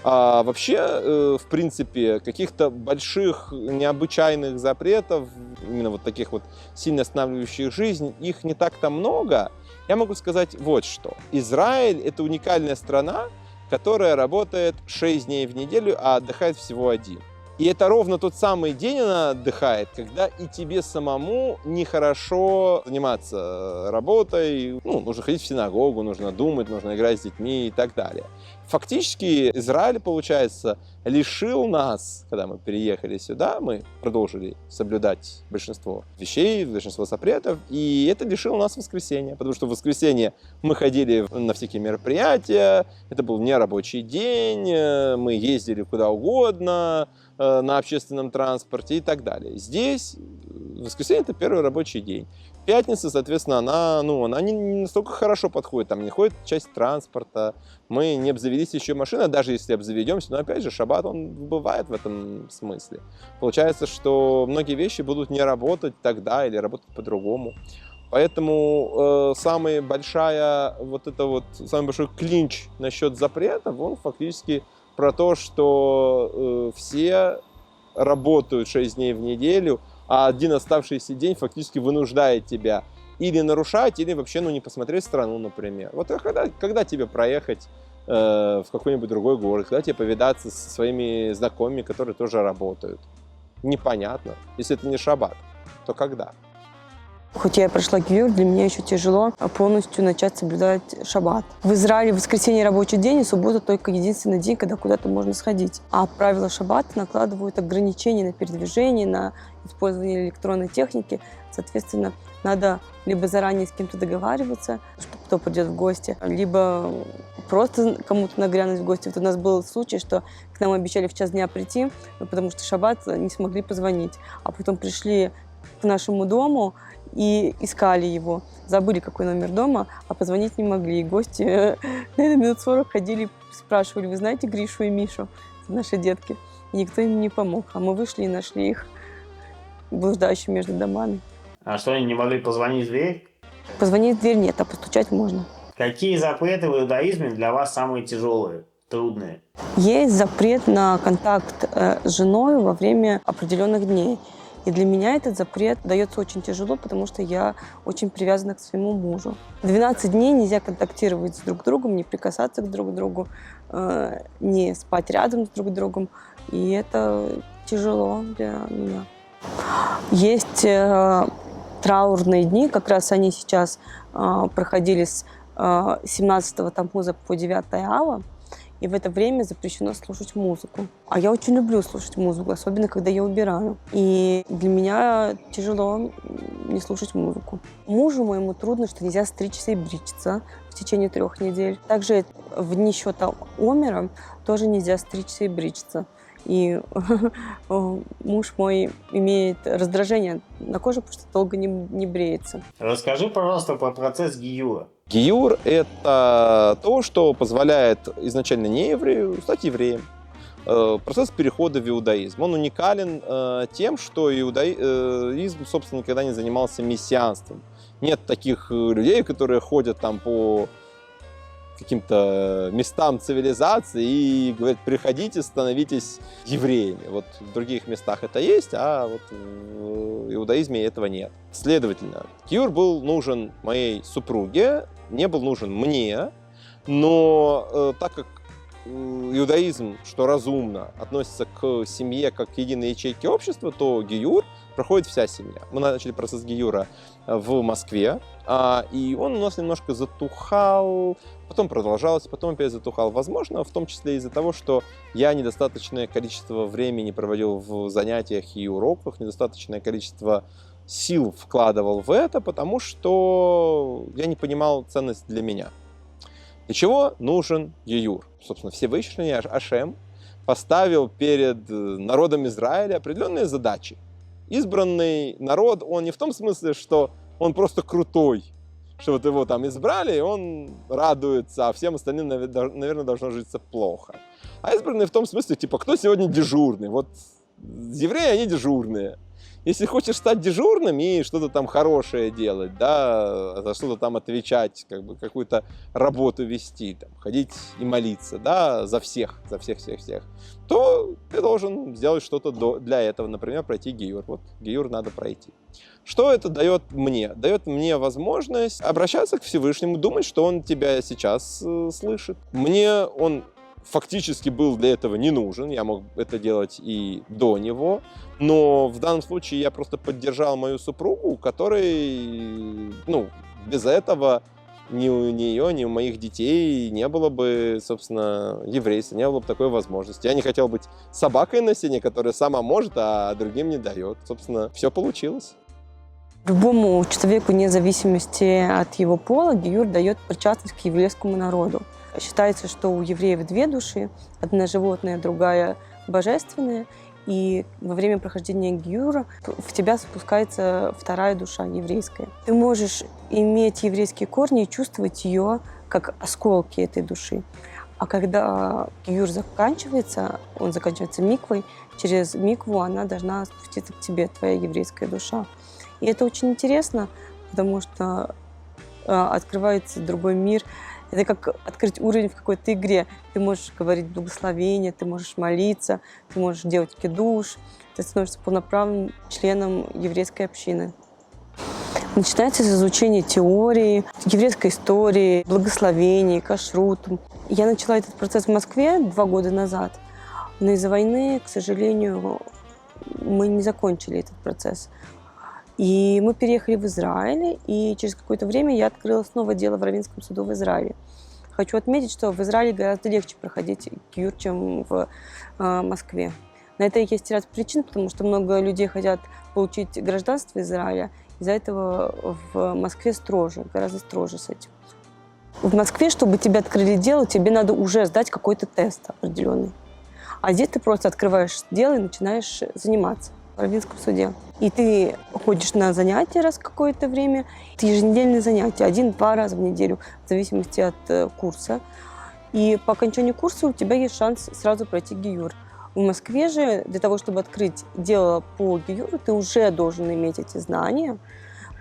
А вообще, в принципе, каких-то больших, необычайных запретов, именно таких сильно останавливающих жизнь, их не так-то много. Я могу сказать вот что. Израиль – это уникальная страна, которая работает 6 дней в неделю, а отдыхает всего 1. И это ровно тот самый день она отдыхает, когда и тебе самому нехорошо заниматься работой. Нужно ходить в синагогу, нужно думать, нужно играть с детьми и так далее. Фактически Израиль, получается, лишил нас, когда мы переехали сюда, мы продолжили соблюдать большинство вещей, большинство запретов, и это лишило нас воскресенья, потому что в воскресенье мы ходили на всякие мероприятия, это был нерабочий день, мы ездили куда угодно, на общественном транспорте и так далее. Здесь воскресенье – это первый рабочий день. Пятница, соответственно, она не настолько хорошо подходит, там не ходит часть транспорта, мы не обзавелись еще машиной, даже если обзаведемся, но опять же, шаббат, он бывает в этом смысле. Получается, что многие вещи будут не работать тогда или работать по-другому. Поэтому самый большой клинч насчет запретов, он фактически про то, что все работают 6 дней в неделю, а один оставшийся день фактически вынуждает тебя или нарушать, или вообще не посмотреть страну, например. Когда тебе проехать в какой-нибудь другой город, когда тебе повидаться со своими знакомыми, которые тоже работают? Непонятно. Если это не шаббат, то когда? Хоть я и прошла гиюр, для меня еще тяжело полностью начать соблюдать шаббат. В Израиле воскресенье рабочий день, и суббота только единственный день, когда куда-то можно сходить. А правила шаббата накладывают ограничения на передвижение, на использование электронной техники. Соответственно, надо либо заранее с кем-то договариваться, кто придет в гости, либо просто кому-то нагрянуть в гости. У нас был случай, что к нам обещали в час дня прийти, потому что шаббат не смогли позвонить. А потом пришли к нашему дому и искали его. Забыли, какой номер дома, а позвонить не могли. И гости, наверное, минут 40 ходили, спрашивали: вы знаете Гришу и Мишу, наши детки? И никто им не помог. А мы вышли и нашли их блуждающими между домами. А что, они не могли позвонить в дверь? Позвонить в дверь нет, а постучать можно. Какие запреты в иудаизме для вас самые тяжелые, трудные? Есть запрет на контакт с женой во время определенных дней. И для меня этот запрет дается очень тяжело, потому что я очень привязана к своему мужу. 12 дней нельзя контактировать с друг другом, не прикасаться к друг другу, не спать рядом с друг другом. И это тяжело для меня. Есть траурные дни, как раз они сейчас проходили с 17-го Таммуза по 9 Ава. и в это время запрещено слушать музыку. А я очень люблю слушать музыку, особенно когда я убираю. И для меня тяжело не слушать музыку. Мужу моему трудно, что нельзя стричься и бриться в течение 3 недель. Также в дни счета Омера тоже нельзя стричься и бриться. И муж мой имеет раздражение на коже, потому что долго не бреется. Расскажи, пожалуйста, про процесс гиюра. Гиюр – это то, что позволяет изначально нееврею стать евреем. Процесс перехода в иудаизм. Он уникален тем, что иудаизм, собственно, никогда не занимался мессианством. Нет таких людей, которые ходят там по каким-то местам цивилизации и говорят: приходите, становитесь евреями. Вот в других местах это есть, а вот в иудаизме этого нет. Следовательно, гиюр был нужен моей супруге, не был нужен мне, но так как иудаизм, что разумно, относится к семье как к единой ячейке общества, то гиюр проходит вся семья. Мы начали процесс гиюра в Москве, и он у нас немножко затухал, потом продолжался, потом опять затухал. Возможно, в том числе из-за того, что я недостаточное количество времени проводил в занятиях и уроках, недостаточное количество сил вкладывал в это, потому что я не понимал ценность для меня. Для чего нужен гиюр? Собственно, Всевышний Ашем поставил перед народом Израиля определенные задачи. Избранный народ, он не в том смысле, что он просто крутой, что вот его там избрали, и он радуется, а всем остальным, наверное, должно житься плохо. А избранный в том смысле, типа, кто сегодня дежурный? Вот евреи, они дежурные. Если хочешь стать дежурным и что-то там хорошее делать, да, за что-то там отвечать, как бы какую-то работу вести, там, ходить и молиться, да, за всех, то ты должен сделать что-то для этого, например, пройти гиюр. Вот гиюр надо пройти. Что это дает мне? Дает мне возможность обращаться к Всевышнему, думать, что он тебя сейчас слышит. Мне он фактически был для этого не нужен, я мог это делать и до него, но в данном случае я просто поддержал мою супругу, которой, без этого ни у нее, ни у моих детей не было бы, собственно, еврейства, не было бы такой возможности. Я не хотел быть собакой на сене, которая сама может, а другим не дает. Собственно, все получилось. Любому человеку, вне зависимости от его пола, гиюр дает причастность к еврейскому народу. Считается, что у евреев 2 души, одна животная, другая божественная, и во время прохождения гиюра в тебя спускается 2 душа, еврейская. Ты можешь иметь еврейские корни и чувствовать ее как осколки этой души. А когда гиюр заканчивается, он заканчивается миквой, через микву она должна спуститься к тебе, твоя еврейская душа. И это очень интересно, потому что открывается другой мир. Это как открыть уровень в какой-то игре. Ты можешь говорить благословение, ты можешь молиться, ты можешь делать кидуш. Ты становишься полноправным членом еврейской общины. Начинается с изучения теории, еврейской истории, благословений, кашруту. Я начала этот процесс в Москве 2 года назад. Но из-за войны, к сожалению, мы не закончили этот процесс. И мы переехали в Израиль, и через какое-то время я открыла снова дело в Раввинском суду в Израиле. Хочу отметить, что в Израиле гораздо легче проходить гиюр, чем в Москве. На это есть ряд причин, потому что много людей хотят получить гражданство Израиля. Из-за этого в Москве строже, гораздо строже с этим. В Москве, чтобы тебе открыли дело, тебе надо уже сдать какой-то тест определенный. А здесь ты просто открываешь дело и начинаешь заниматься в Раввинском суде. И ты ходишь на занятия раз в какое-то время. Это еженедельные занятия, 1-2 раза в неделю, в зависимости от курса. И по окончанию курса у тебя есть шанс сразу пройти гиюр. В Москве же для того, чтобы открыть дело по гиюру, ты уже должен иметь эти знания,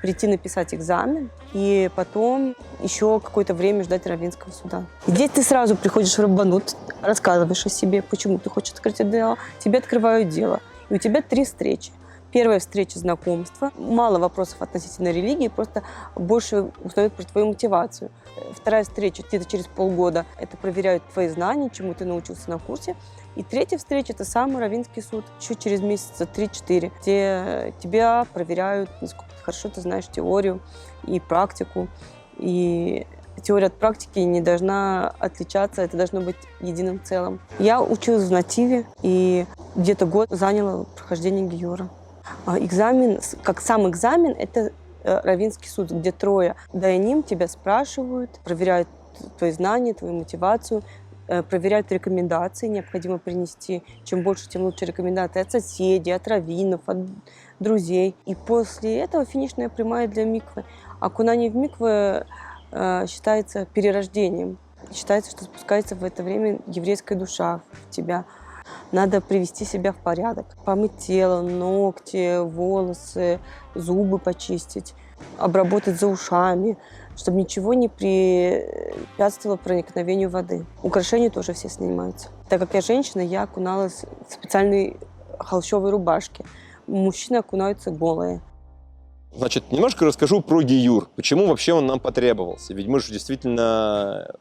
прийти написать экзамен и потом еще какое-то время ждать Раввинского суда. Здесь ты сразу приходишь в раббанут, рассказываешь о себе, почему ты хочешь открыть это дело, тебе открывают дело. И у тебя 3 встречи. Первая встреча — знакомства. Мало вопросов относительно религии, просто больше узнают про твою мотивацию. Вторая встреча — где-то через полгода. Это проверяют твои знания, чему ты научился на курсе. И 3-я встреча — это самый Раввинский суд. Еще через месяца 3-4, где тебя проверяют, насколько хорошо ты знаешь теорию и практику. И теория от практики не должна отличаться, это должно быть единым целым. Я училась в нативе, и где-то год заняло прохождение гиюра. Экзамен, как сам экзамен, это раввинский суд, где трое дайним тебя спрашивают, проверяют твои знания, твою мотивацию, проверяют рекомендации, необходимо принести. Чем больше, тем лучше рекомендации от соседей, от раввинов, от друзей. И после этого финишная прямая для миквы. Окунание в миквы считается перерождением. Считается, что спускается в это время еврейская душа в тебя. Надо привести себя в порядок. Помыть тело, ногти, волосы, зубы почистить, обработать за ушами, чтобы ничего не препятствовало проникновению воды. Украшения тоже все снимаются. Так как я женщина, я окуналась в специальной холщовой рубашке. Мужчины окунаются голые. Значит, немножко расскажу про гиюр. Почему вообще он нам потребовался? Ведь мы же действительно,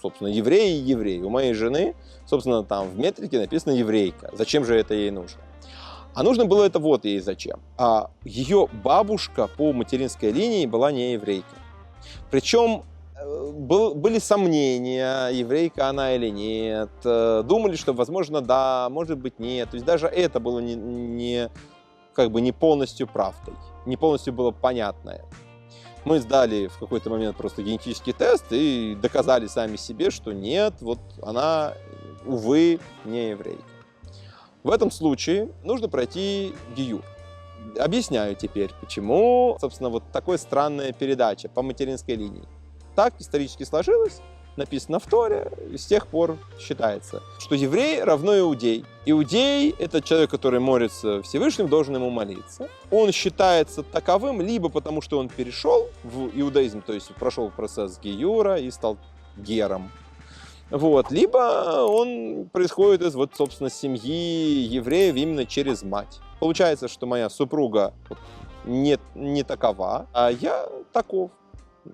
собственно, евреи и евреи. У моей жены, собственно, там в метрике написано еврейка. Зачем же это ей нужно? А нужно было это вот ей зачем. А ее бабушка по материнской линии была не еврейка. Причем были сомнения, еврейка она или нет. Думали, что, возможно, да, может быть, нет. То есть даже это было не полностью правдой. Не полностью было понятное. Мы сдали в какой-то момент просто генетический тест и доказали сами себе, что нет, вот она, увы, не еврейка. В этом случае нужно пройти гиюр. Объясняю теперь, почему, собственно, вот такая странная передача по материнской линии. Так исторически сложилось, написано в Торе, и с тех пор считается, что еврей равно иудей. Иудей – это человек, который молится Всевышним, должен ему молиться. Он считается таковым либо потому, что он перешел в иудаизм, то есть прошел процесс гиюра и стал гером. Вот. Либо он происходит из, собственно, семьи евреев именно через мать. Получается, что моя супруга не такова, а я таков.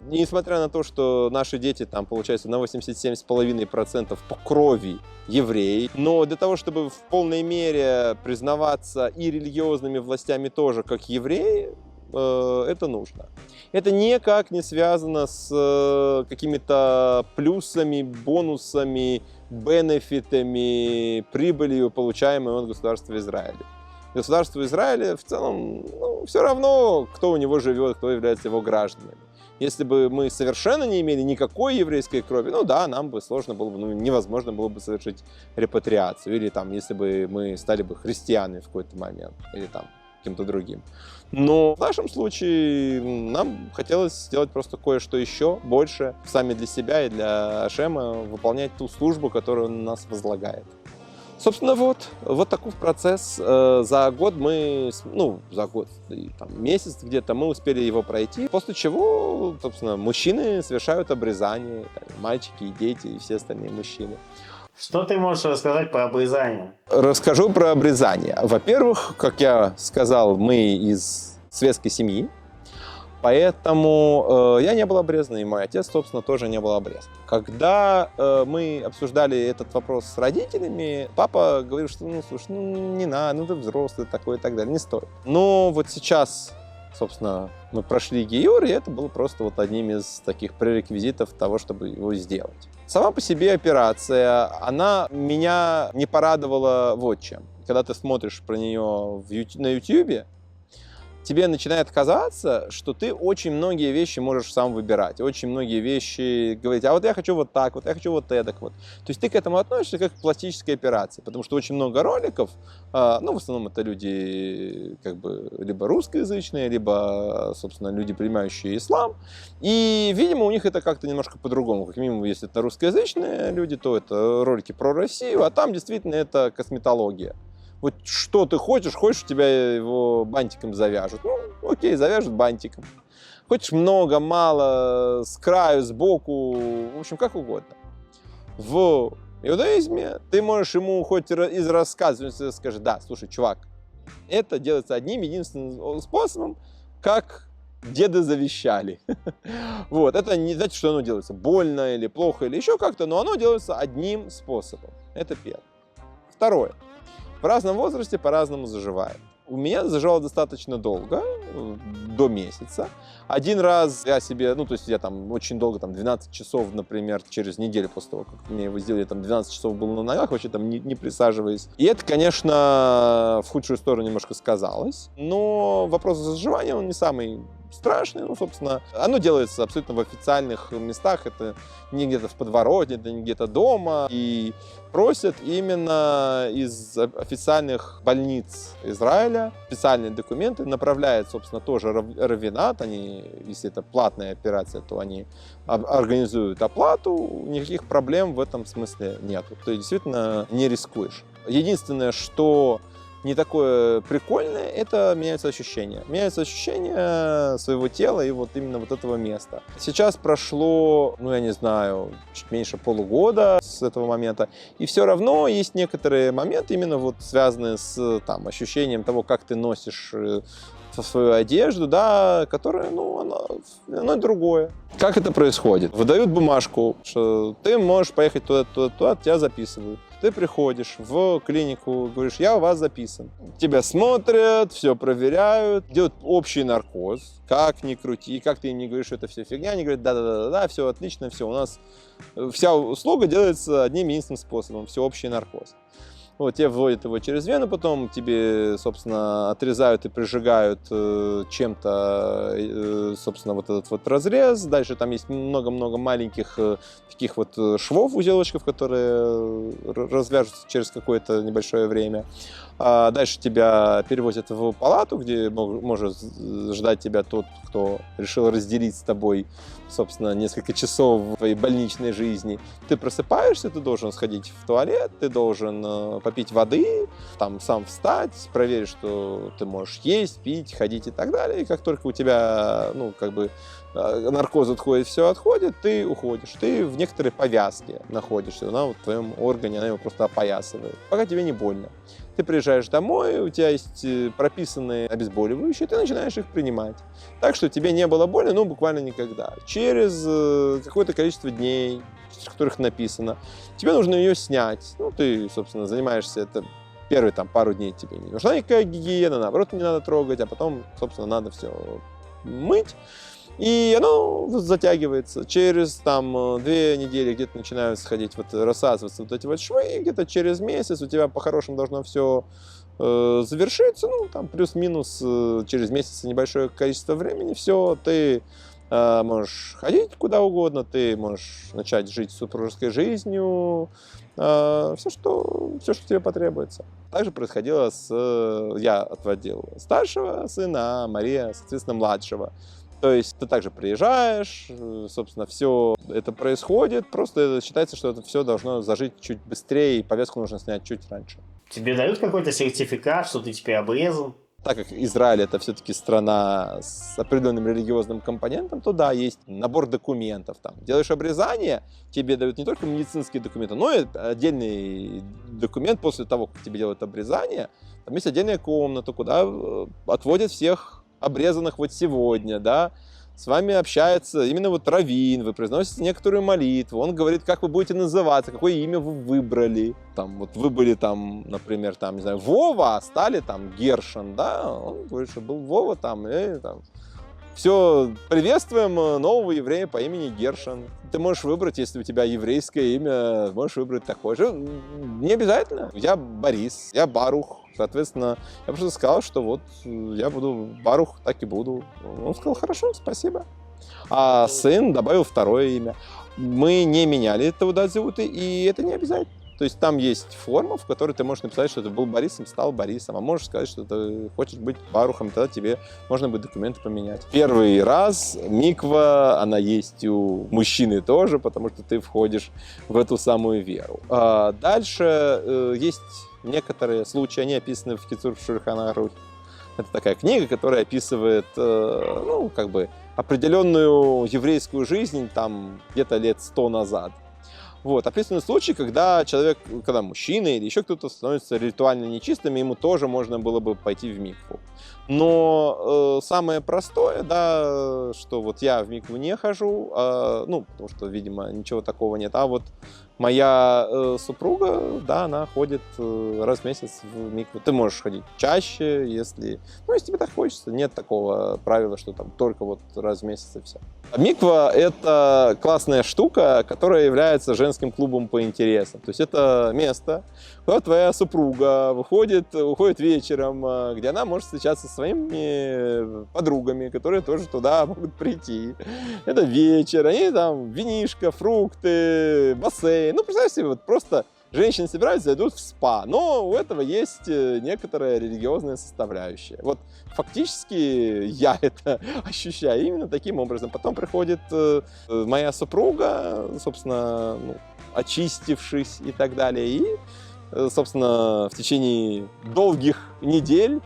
Несмотря на то, что наши дети, там, получается, на 87,5% по крови евреи, но для того, чтобы в полной мере признаваться и религиозными властями тоже как евреи, это нужно. Это никак не связано с какими-то плюсами, бонусами, бенефитами, прибылью, получаемой от государства Израиля. Государству Израиля в целом все равно, кто у него живет, кто является его гражданами. Если бы мы совершенно не имели никакой еврейской крови, нам бы сложно было бы, невозможно было бы совершить репатриацию. Или там, если бы мы стали бы христианами в какой-то момент, или там каким-то другим. Но в нашем случае нам хотелось сделать просто кое-что еще больше, сами для себя и для Ашема, выполнять ту службу, которую он нас возлагает. Собственно, вот такой процесс. За год месяц где-то мы успели его пройти, после чего, собственно, мужчины совершают обрезание, мальчики и дети, и все остальные мужчины. Что ты можешь рассказать про обрезание? Расскажу про обрезание. Во-первых, как я сказал, мы из светской семьи, поэтому я не был обрезан, и мой отец, собственно, тоже не был обрезан. Когда мы обсуждали этот вопрос с родителями, папа говорил, что, слушай, не надо, ты взрослый такой и так далее, не стоит. Но вот сейчас, собственно, мы прошли гиюр, и это было просто одним из таких пререквизитов того, чтобы его сделать. Сама по себе операция, она меня не порадовала вот чем. Когда ты смотришь про нее на YouTube, тебе начинает казаться, что ты очень многие вещи можешь сам выбирать, очень многие вещи говорить, а вот я хочу вот так, вот я хочу вот эдак вот. То есть ты к этому относишься как к пластической операции, потому что очень много роликов, в основном это люди либо русскоязычные, либо, собственно, люди, принимающие ислам, и, видимо, у них это как-то немножко по-другому. Как минимум, если это русскоязычные люди, то это ролики про Россию, а там действительно это косметология. Вот что ты хочешь, тебя его бантиком завяжут. Окей, завяжут бантиком. Хочешь много, мало, с краю, сбоку, в общем, как угодно. В иудаизме ты можешь ему хоть из рассказа скажешь, да, слушай, чувак, это делается одним единственным способом, как деды завещали. Вот, это не значит, что оно делается больно или плохо, или еще как-то, но оно делается одним способом. Это первое. Второе. В разном возрасте по-разному заживает. У меня зажало достаточно долго, до месяца. Один раз я себе, ну, то есть я там очень долго, там 12 часов, например, через неделю после того, как мне его сделали, там 12 часов был на ногах, вообще там не присаживаясь. И это, конечно, в худшую сторону немножко сказалось. Но вопрос заживания, он не самый страшный. Ну, собственно, оно делается абсолютно в официальных местах. Это не где-то в подворотне, это не где-то дома. И просят именно из официальных больниц Израиля специальные документы, направляют, собственно, тоже раввинат. Они, если это платная операция, то они организуют оплату. Никаких проблем в этом смысле нет. Ты действительно не рискуешь. Единственное, что не такое прикольное, это меняются ощущения. Меняются ощущения своего тела и вот именно вот этого места. Сейчас прошло, ну я не знаю, чуть меньше полугода с этого момента. И все равно есть некоторые моменты, именно вот связанные с там, ощущением того, как ты носишь свою одежду, да, которая, ну, оно другое. Как это происходит? Выдают бумажку, что ты можешь поехать туда, тебя записывают. Ты приходишь в клинику, говоришь, я у вас записан. Тебя смотрят, все проверяют, делают общий наркоз. Как ни крути, как ты им не говоришь, что это все фигня, они говорят, да, все отлично, все, у нас вся услуга делается одним единственным способом, все общий наркоз. Вот, тебе вводят его через вену, потом тебе, собственно, отрезают и прижигают чем-то, собственно, вот этот вот разрез. Дальше там есть много-много маленьких таких вот швов, узелочков, которые развяжутся через какое-то небольшое время. А дальше тебя перевозят в палату, где может ждать тебя тот, кто решил разделить с тобой, собственно, несколько часов в твоей больничной жизни. Ты просыпаешься, ты должен сходить в туалет, ты должен попить воды, там сам встать, проверить, что ты можешь есть, пить, ходить и так далее. И как только у тебя, ну, как бы наркоз отходит, все отходит, ты уходишь. Ты в некоторой повязке находишься, она вот в твоем органе, она его просто опоясывает, пока тебе не больно. Ты приезжаешь домой, у тебя есть прописанные обезболивающие, ты начинаешь их принимать. Так что тебе не было больно, ну, буквально никогда. Через какое-то количество дней, в которых написано, тебе нужно ее снять. Ну, ты, собственно, занимаешься это первые там пару дней, тебе не нужна никакая гигиена, наоборот, не надо трогать, а потом, собственно, надо все мыть. И оно затягивается. Через там 2 недели где-то начинают сходить, вот, рассасываться вот эти вот швы, и где-то через месяц у тебя по-хорошему должно все завершиться, ну, там плюс-минус через месяц небольшое количество времени, все, ты можешь ходить куда угодно, ты можешь начать жить супружеской жизнью, все, что тебе потребуется. Также происходило я отводил старшего сына, а Мария, соответственно, младшего. То есть ты также приезжаешь, собственно, все это происходит, просто считается, что это все должно зажить чуть быстрее, и повязку нужно снять чуть раньше. Тебе дают какой-то сертификат, что ты теперь обрезан? Так как Израиль — это все-таки страна с определенным религиозным компонентом, то да, есть набор документов. Там делаешь обрезание, тебе дают не только медицинские документы, но и отдельный документ после того, как тебе делают обрезание. Там есть отдельная комната, куда отводят всех обрезанных вот сегодня, да, с вами общается именно вот раввин, вы произносите некоторую молитву, он говорит, как вы будете называться, какое имя вы выбрали. Там вот вы были там, например, там, не знаю, Вова, а стали там Гершон, да, он говорит, что был Вова там, и там. Все, приветствуем нового еврея по имени Гершон. Ты можешь выбрать, если у тебя еврейское имя, можешь выбрать такое же. Не обязательно. Я Борис, я Барух. Соответственно, я просто сказал, что вот я буду Барух, так и буду. Он сказал, хорошо, спасибо. А сын добавил второе имя. Мы не меняли Таудат Зеуты, и это не обязательно. То есть там есть форма, в которой ты можешь написать, что ты был Борисом, стал Борисом, а можешь сказать, что ты хочешь быть Барухом, тогда тебе можно будет документы поменять. Первый раз миква, она есть у мужчины тоже, потому что ты входишь в эту самую веру. А дальше есть некоторые случаи, они описаны в Кицур Шульхан Арух. Это такая книга, которая описывает, ну, как бы определенную еврейскую жизнь там где-то лет 100 назад. Вот, описаны случаи, когда мужчина или еще кто-то становится ритуально нечистым, ему тоже можно было бы пойти в микву. Но самое простое, да, что вот я в микву не хожу, ну, потому что, видимо, ничего такого нет. А вот моя супруга, да, она ходит раз в месяц в микву. Ты можешь ходить чаще, если тебе так хочется. Нет такого правила, что там только вот раз в месяц и все. Миква — это классная штука, которая является женским клубом по интересам. То есть это место, куда твоя супруга уходит вечером, где она может встречаться со своими подругами, которые тоже туда могут прийти. Это вечер, они там винишко, фрукты, бассейн. Ну, представьте себе, вот просто женщины собираются, идут в спа, но у этого есть некоторая религиозная составляющая. Вот фактически я это ощущаю именно таким образом. Потом приходит моя супруга, собственно, очистившись и так далее, и, собственно, в течение долгих недель,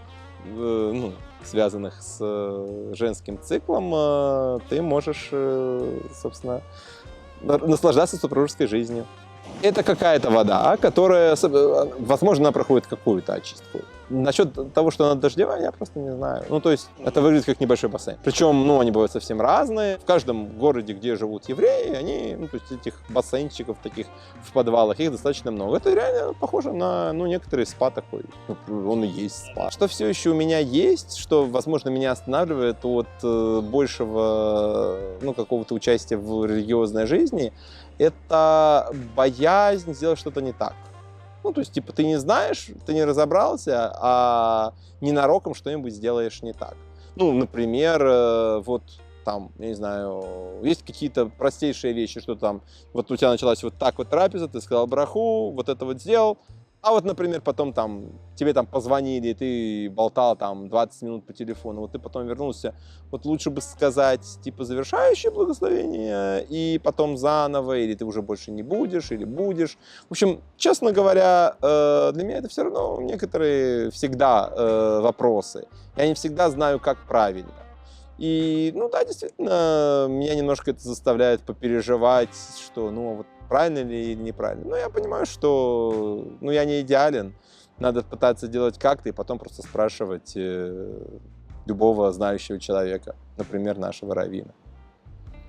связанных с женским циклом, ты можешь, собственно, наслаждаться супружеской жизнью. Это какая-то вода, которая, возможно, она проходит какую-то очистку. Насчет того, что она дождевая, я просто не знаю. Ну, то есть, это выглядит как небольшой бассейн. Причем, они бывают совсем разные. В каждом городе, где живут евреи, они, то есть, этих бассейнчиков таких в подвалах, их достаточно много. Это реально похоже на, некоторый спа такой. Он и есть спа. Что все еще у меня есть, что, возможно, меня останавливает от большего, какого-то участия в религиозной жизни, это боязнь сделать что-то не так. То есть, ты не знаешь, ты не разобрался, а ненароком что-нибудь сделаешь не так. Например, я не знаю, есть какие-то простейшие вещи, что там, вот у тебя началась вот так вот трапеза, ты сказал браху, вот это вот сделал, а вот, например, потом тебе позвонили, и ты болтал 20 минут по телефону, ты потом вернулся, лучше бы сказать, завершающее благословение, и потом заново, или ты уже больше не будешь, или будешь. В общем, честно говоря, для меня это все равно некоторые всегда вопросы. Я не всегда знаю, как правильно. И, действительно, меня немножко это заставляет попереживать, что, правильно ли или неправильно. Но я понимаю, что, я не идеален. Надо пытаться делать как-то и потом просто спрашивать любого знающего человека, например, нашего раввина.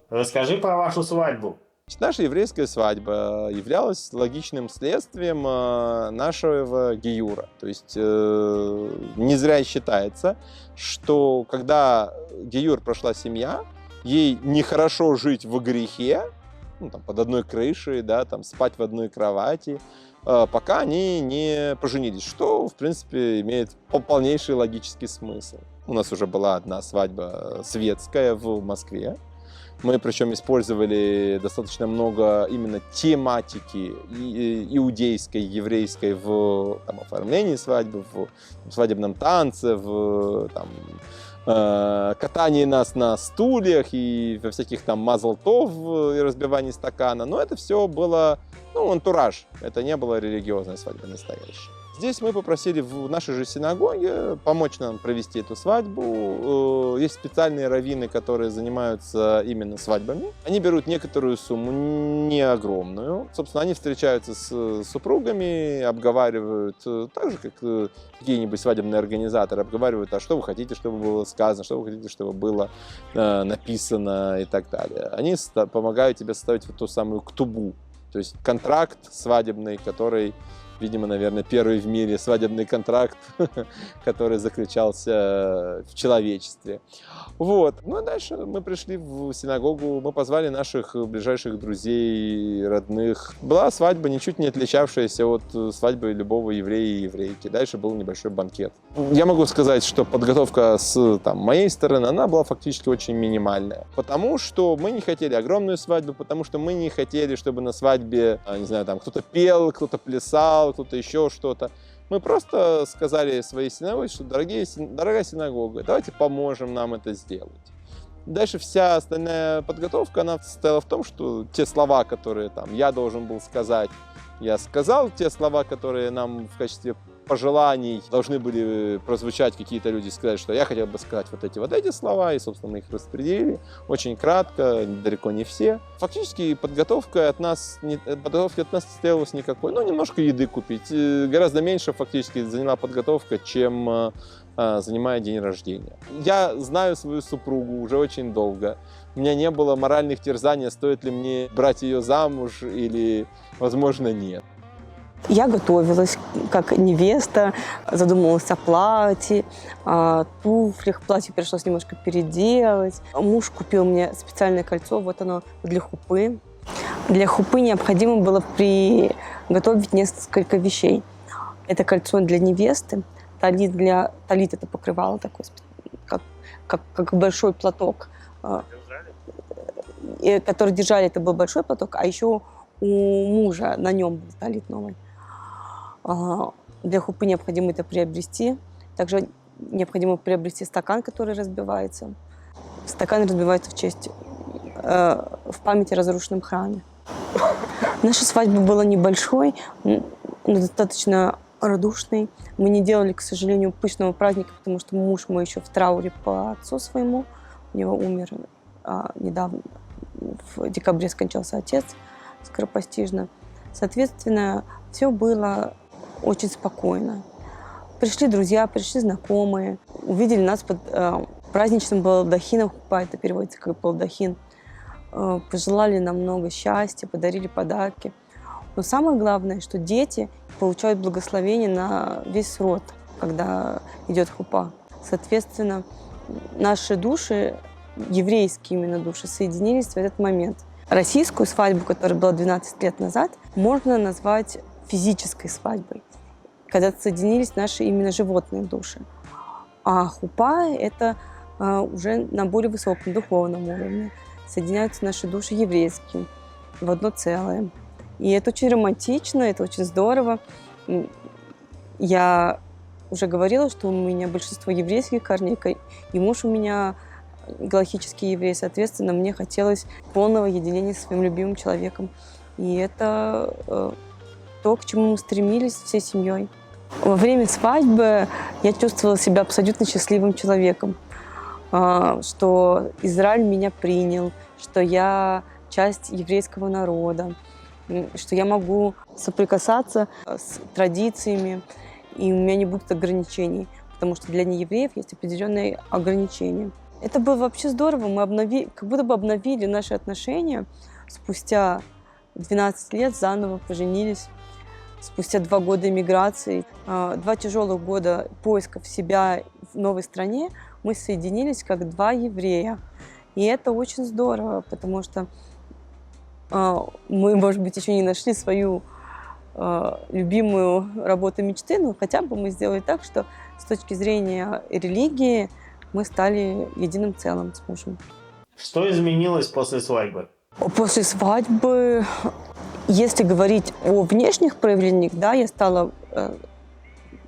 Расскажи про вашу свадьбу. Наша еврейская свадьба являлась логичным следствием нашего гиюра. То есть не зря считается, что когда гиюр прошла семья, ей нехорошо жить в грехе, под одной крышей, спать в одной кровати, пока они не поженились, что, в принципе, имеет полнейший логический смысл. У нас уже была одна свадьба светская в Москве. Мы причем использовали достаточно много именно тематики иудейской, еврейской в оформлении свадьбы, в свадебном танце, в катании нас на стульях и во всяких мазл-тов и разбивании стакана. Но это все было, антураж. Это не была религиозная свадьба настоящая. Здесь мы попросили в нашей же синагоге помочь нам провести эту свадьбу. Есть специальные раввины, которые занимаются именно свадьбами. Они берут некоторую сумму, не огромную. Собственно, они встречаются с супругами, обговаривают, так же, как какие-нибудь свадебные организаторы, обговаривают, а что вы хотите, чтобы было сказано, что вы хотите, чтобы было написано и так далее. Они помогают тебе составить ту самую ктубу, то есть контракт свадебный, который... Видимо, наверное, первый в мире свадебный контракт, который заключался в человечестве. Ну и дальше мы пришли в синагогу, мы позвали наших ближайших друзей, родных. Была свадьба, ничуть не отличавшаяся от свадьбы любого еврея и еврейки. Дальше был небольшой банкет. Я могу сказать, что подготовка с моей стороны, она была фактически очень минимальная. Потому что мы не хотели огромную свадьбу, потому что мы не хотели, чтобы на свадьбе, не знаю, кто-то пел, кто-то плясал, кто-то еще что-то. Мы просто сказали своей синагоге, что дорогая синагога, давайте поможем нам это сделать. Дальше вся остальная подготовка, она состояла в том, что те слова, которые я должен был сказать, я сказал. Те слова, которые нам в качестве пожеланий должны были прозвучать какие-то люди, сказать, что я хотел бы сказать вот эти слова, и, собственно, мы их распределили. Очень кратко, далеко не все. Фактически подготовки от нас не требовалось никакой. Ну, немножко еды купить. Гораздо меньше фактически заняла подготовка, чем занимает день рождения. Я знаю свою супругу уже очень долго. У меня не было моральных терзаний, стоит ли мне брать ее замуж или, возможно, нет. Я готовилась как невеста, задумывалась о платье, о туфлях. Платье пришлось немножко переделать. Муж купил мне специальное кольцо, вот оно для хупы. Для хупы необходимо было приготовить несколько вещей. Это кольцо для невесты, талит это покрывало такой, как большой платок. Который держали, это был большой платок, а еще у мужа на нем был талит новый. Для хупы необходимо это приобрести. Также необходимо приобрести стакан, который разбивается. Стакан разбивается в память о разрушенном храме. Наша свадьба была небольшой, но достаточно радушной. Мы не делали, к сожалению, пышного праздника, потому что муж мой еще в трауре по отцу своему. У него умер недавно, в декабре скончался отец скоропостижно. Соответственно, все было очень спокойно. Пришли друзья, пришли знакомые, увидели нас под праздничным балдахином, хупа, это переводится как балдахин, пожелали нам много счастья, подарили подарки. Но самое главное, что дети получают благословение на весь род, когда идет хупа. Соответственно, наши души, еврейские именно души, соединились в этот момент. Российскую свадьбу, которая была 12 лет назад, можно назвать физической свадьбой, когда соединились наши именно животные души. А хупа — это уже на более высоком духовном уровне. Соединяются наши души еврейские в одно целое. И это очень романтично, это очень здорово. Я уже говорила, что у меня большинство еврейских корней, и муж у меня галахический еврей. Соответственно, мне хотелось полного единения со своим любимым человеком. И это то, к чему мы стремились всей семьей. Во время свадьбы я чувствовала себя абсолютно счастливым человеком, что Израиль меня принял, что я часть еврейского народа, что я могу соприкасаться с традициями, и у меня не будет ограничений, потому что для неевреев есть определенные ограничения. Это было вообще здорово, мы как будто бы обновили наши отношения, спустя 12 лет заново поженились. Спустя 2 года эмиграции, 2 тяжелых года поисков себя в новой стране, мы соединились как 2 еврея. И это очень здорово, потому что мы, может быть, еще не нашли свою любимую работу мечты, но хотя бы мы сделали так, что с точки зрения религии мы стали единым целым с мужем. Что изменилось после свадьбы? После свадьбы, если говорить о внешних проявлениях, да, я стала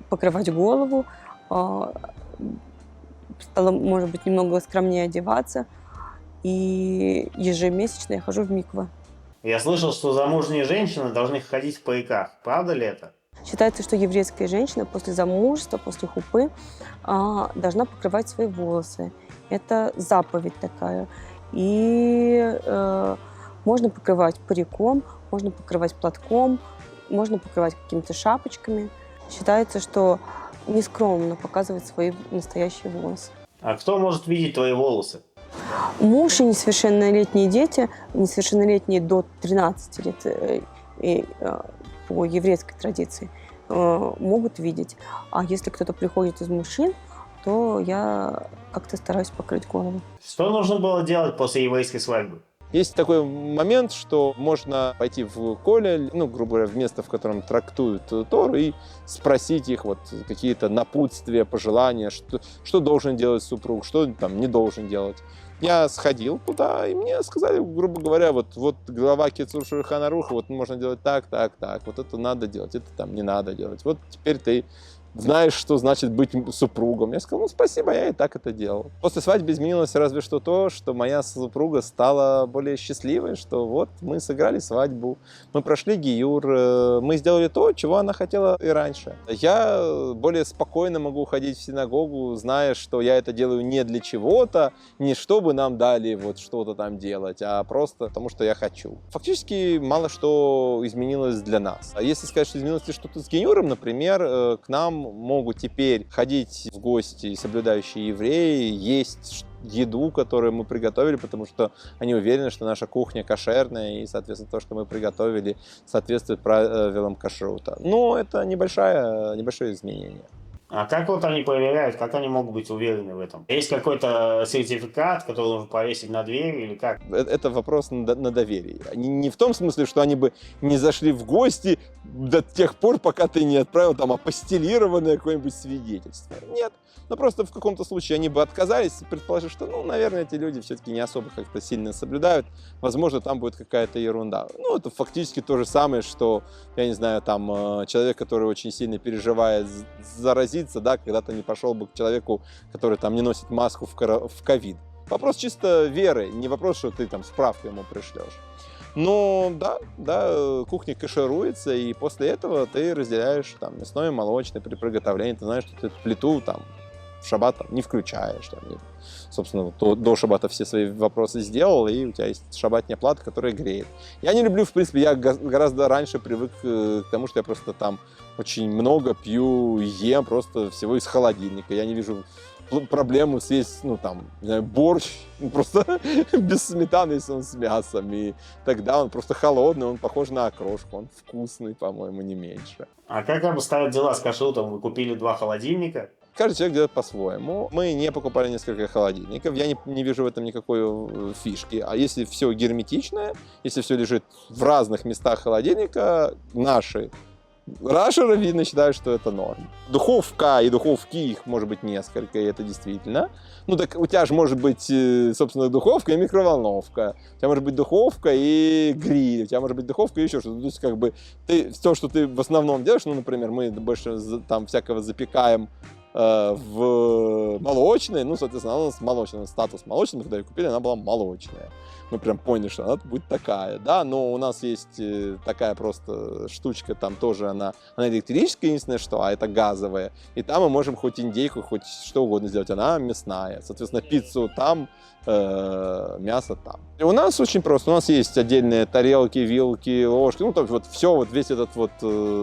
покрывать голову, стала, может быть, немного скромнее одеваться, и ежемесячно я хожу в микве. Я слышал, что замужние женщины должны ходить в париках. Правда ли это? Считается, что еврейская женщина после замужества, после хупы должна покрывать свои волосы. Это заповедь такая. И можно покрывать париком, можно покрывать платком, можно покрывать какими-то шапочками. Считается, что нескромно показывать свои настоящие волосы. А кто может видеть твои волосы? Муж и несовершеннолетние дети, несовершеннолетние до 13 лет по еврейской традиции, могут видеть. А если кто-то приходит из мужчин, то я как-то стараюсь покрыть голову. Что нужно было делать после еврейской свадьбы? Есть такой момент, что можно пойти в колель, грубо говоря, в место, в котором трактуют Тору, и спросить их вот какие-то напутствия, пожелания, что должен делать супруг, что там не должен делать. Я сходил туда, и мне сказали, грубо говоря, вот глава Кицур Шульхан Аруха, вот можно делать так, вот это надо делать, это там не надо делать. Вот теперь ты знаешь, что значит быть супругом. Я сказал, ну, спасибо, я и так это делал. После свадьбы изменилось разве что то, что моя супруга стала более счастливой, что вот мы сыграли свадьбу, мы прошли гиюр, мы сделали то, чего она хотела и раньше. Я более спокойно могу ходить в синагогу, зная, что я это делаю не для чего-то, не чтобы нам дали вот что-то там делать, а просто потому, что я хочу. Фактически мало что изменилось для нас. А если сказать, что изменилось ли что-то с гиюром, например, к нам могут теперь ходить в гости соблюдающие евреи, есть еду, которую мы приготовили, потому что они уверены, что наша кухня кошерная, и, соответственно, то, что мы приготовили, соответствует правилам кашрута. Но это небольшое изменение. А как вот они проверяют, как они могут быть уверены в этом? Есть какой-то сертификат, который нужно повесить на дверь или как? Это вопрос на доверие. Не в том смысле, что они бы не зашли в гости до тех пор, пока ты не отправил там апостилированное какое-нибудь свидетельство. Нет. Но просто в каком-то случае они бы отказались, предположив, что, ну, наверное, эти люди все-таки не особо как-то сильно соблюдают. Возможно, там будет какая-то ерунда. Ну, это фактически то же самое, что, я не знаю, там, человек, который очень сильно переживает заразиться, да, когда-то не пошел бы к человеку, который там не носит маску в ковид. Вопрос чисто веры, не вопрос, что ты там справку ему пришлешь. Но да, кухня кашируется, и после этого ты разделяешь там мясное и молочное при приготовлении. Ты знаешь, что ты плиту там в шаббат там, не включаешь. Там, и, собственно, до шаббата все свои вопросы сделал, и у тебя есть шаббатная плата, которая греет. Я не люблю, в принципе, я гораздо раньше привык к тому, что я просто там очень много пью, ем просто всего из холодильника. Я не вижу проблему съесть, ну, там, не знаю, борщ, просто без сметаны, если он с мясом. И тогда он просто холодный, он похож на окрошку, он вкусный, по-моему, не меньше. А как обстоят дела с кашрутом? Вы купили 2 холодильника? Каждый человек делает по-своему. Мы не покупали несколько холодильников. Я не вижу в этом никакой фишки. А если все герметичное, если все лежит в разных местах холодильника, наши рашеры, видно, считают, что это норм. Духовка и духовки, их может быть несколько, и это действительно. Ну так у тебя же может быть, собственно, духовка и микроволновка. У тебя может быть духовка и гриль. У тебя может быть духовка и еще что-то. То есть как бы то, что ты в основном делаешь, ну, например, мы больше там всякого запекаем в молочной, ну, соответственно, у нас молочный статус молочный, когда ее купили, она была молочная. Мы прям поняли, что она будет такая, да, но у нас есть такая просто штучка, там тоже она электрическая, единственное, что, а это газовая, и там мы можем хоть индейку, хоть что угодно сделать, она мясная, соответственно, пиццу там, мясо там. И у нас очень просто, у нас есть отдельные тарелки, вилки, ложки, ну, то есть вот все, вот весь этот вот,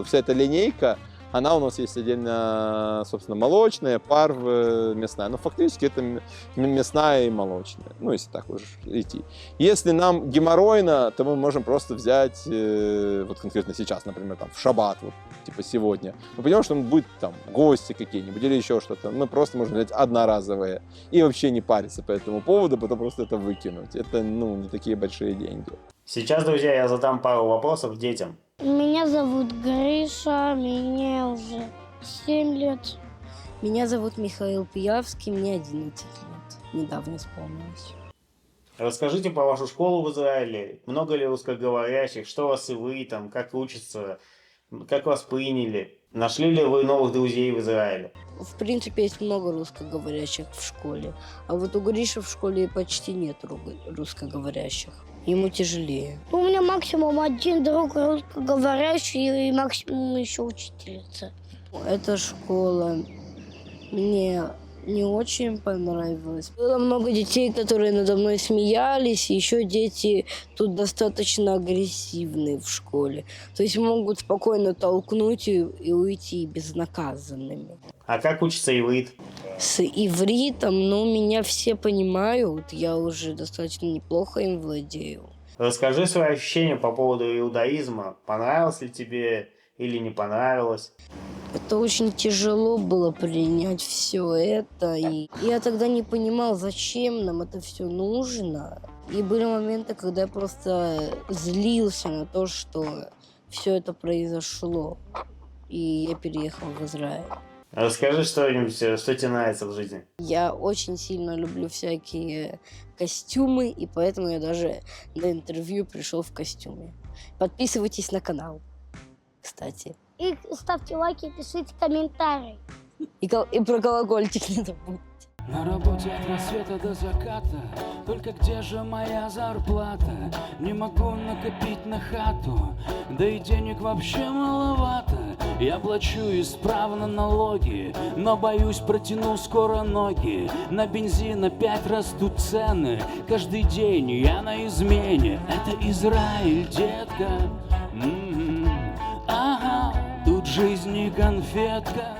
вся эта линейка, она у нас есть отдельно, собственно, молочная, парв, мясная. Но фактически это мясная и молочная. Ну, если так уж идти. Если нам геморройно, то мы можем просто взять, вот конкретно сейчас, например, там, в шаббат, вот, типа сегодня. Мы понимаем, что будет там гости какие-нибудь или еще что-то. Мы просто можем взять одноразовые и вообще не париться по этому поводу, потом просто это выкинуть. Это, ну, не такие большие деньги. Сейчас, друзья, я задам пару вопросов детям. Меня зовут Гриша, мне уже 7 лет. Меня зовут Михаил Пиявский, мне 11 лет. Недавно исполнилось. Расскажите про вашу школу в Израиле. Много ли русскоговорящих? Что у вас и вы там? Как учатся? Как вас приняли? Нашли ли вы новых друзей в Израиле? В принципе, есть много русскоговорящих в школе. А вот у Гриши в школе почти нет русскоговорящих. Ему тяжелее. У меня максимум один друг русскоговорящий и максимум еще учительница. Эта школа мне не очень понравилась. Было много детей, которые надо мной смеялись, и еще дети тут достаточно агрессивные в школе. То есть могут спокойно толкнуть и уйти безнаказанными. А как учится иврит? С ивритом, ну, меня все понимают, я уже достаточно неплохо им владею. Расскажи свои ощущения по поводу иудаизма. Понравилось ли тебе или не понравилось? Это очень тяжело было принять все это. И я тогда не понимал, зачем нам это все нужно. И были моменты, когда я просто злился на то, что все это произошло. И я переехал в Израиль. Расскажи что-нибудь, что тебе нравится в жизни. Я очень сильно люблю всякие костюмы, и поэтому я даже на интервью пришел в костюме. Подписывайтесь на канал, кстати. И ставьте лайки, пишите комментарии. И про колокольчик не забудь. На работе от рассвета до заката. Только где же моя зарплата? Не могу накопить на хату, да и денег вообще маловато. Я плачу исправно налоги, но боюсь, протяну скоро ноги. На бензин опять растут цены, каждый день я на измене. Это Израиль, детка. Ага, тут жизнь не конфетка.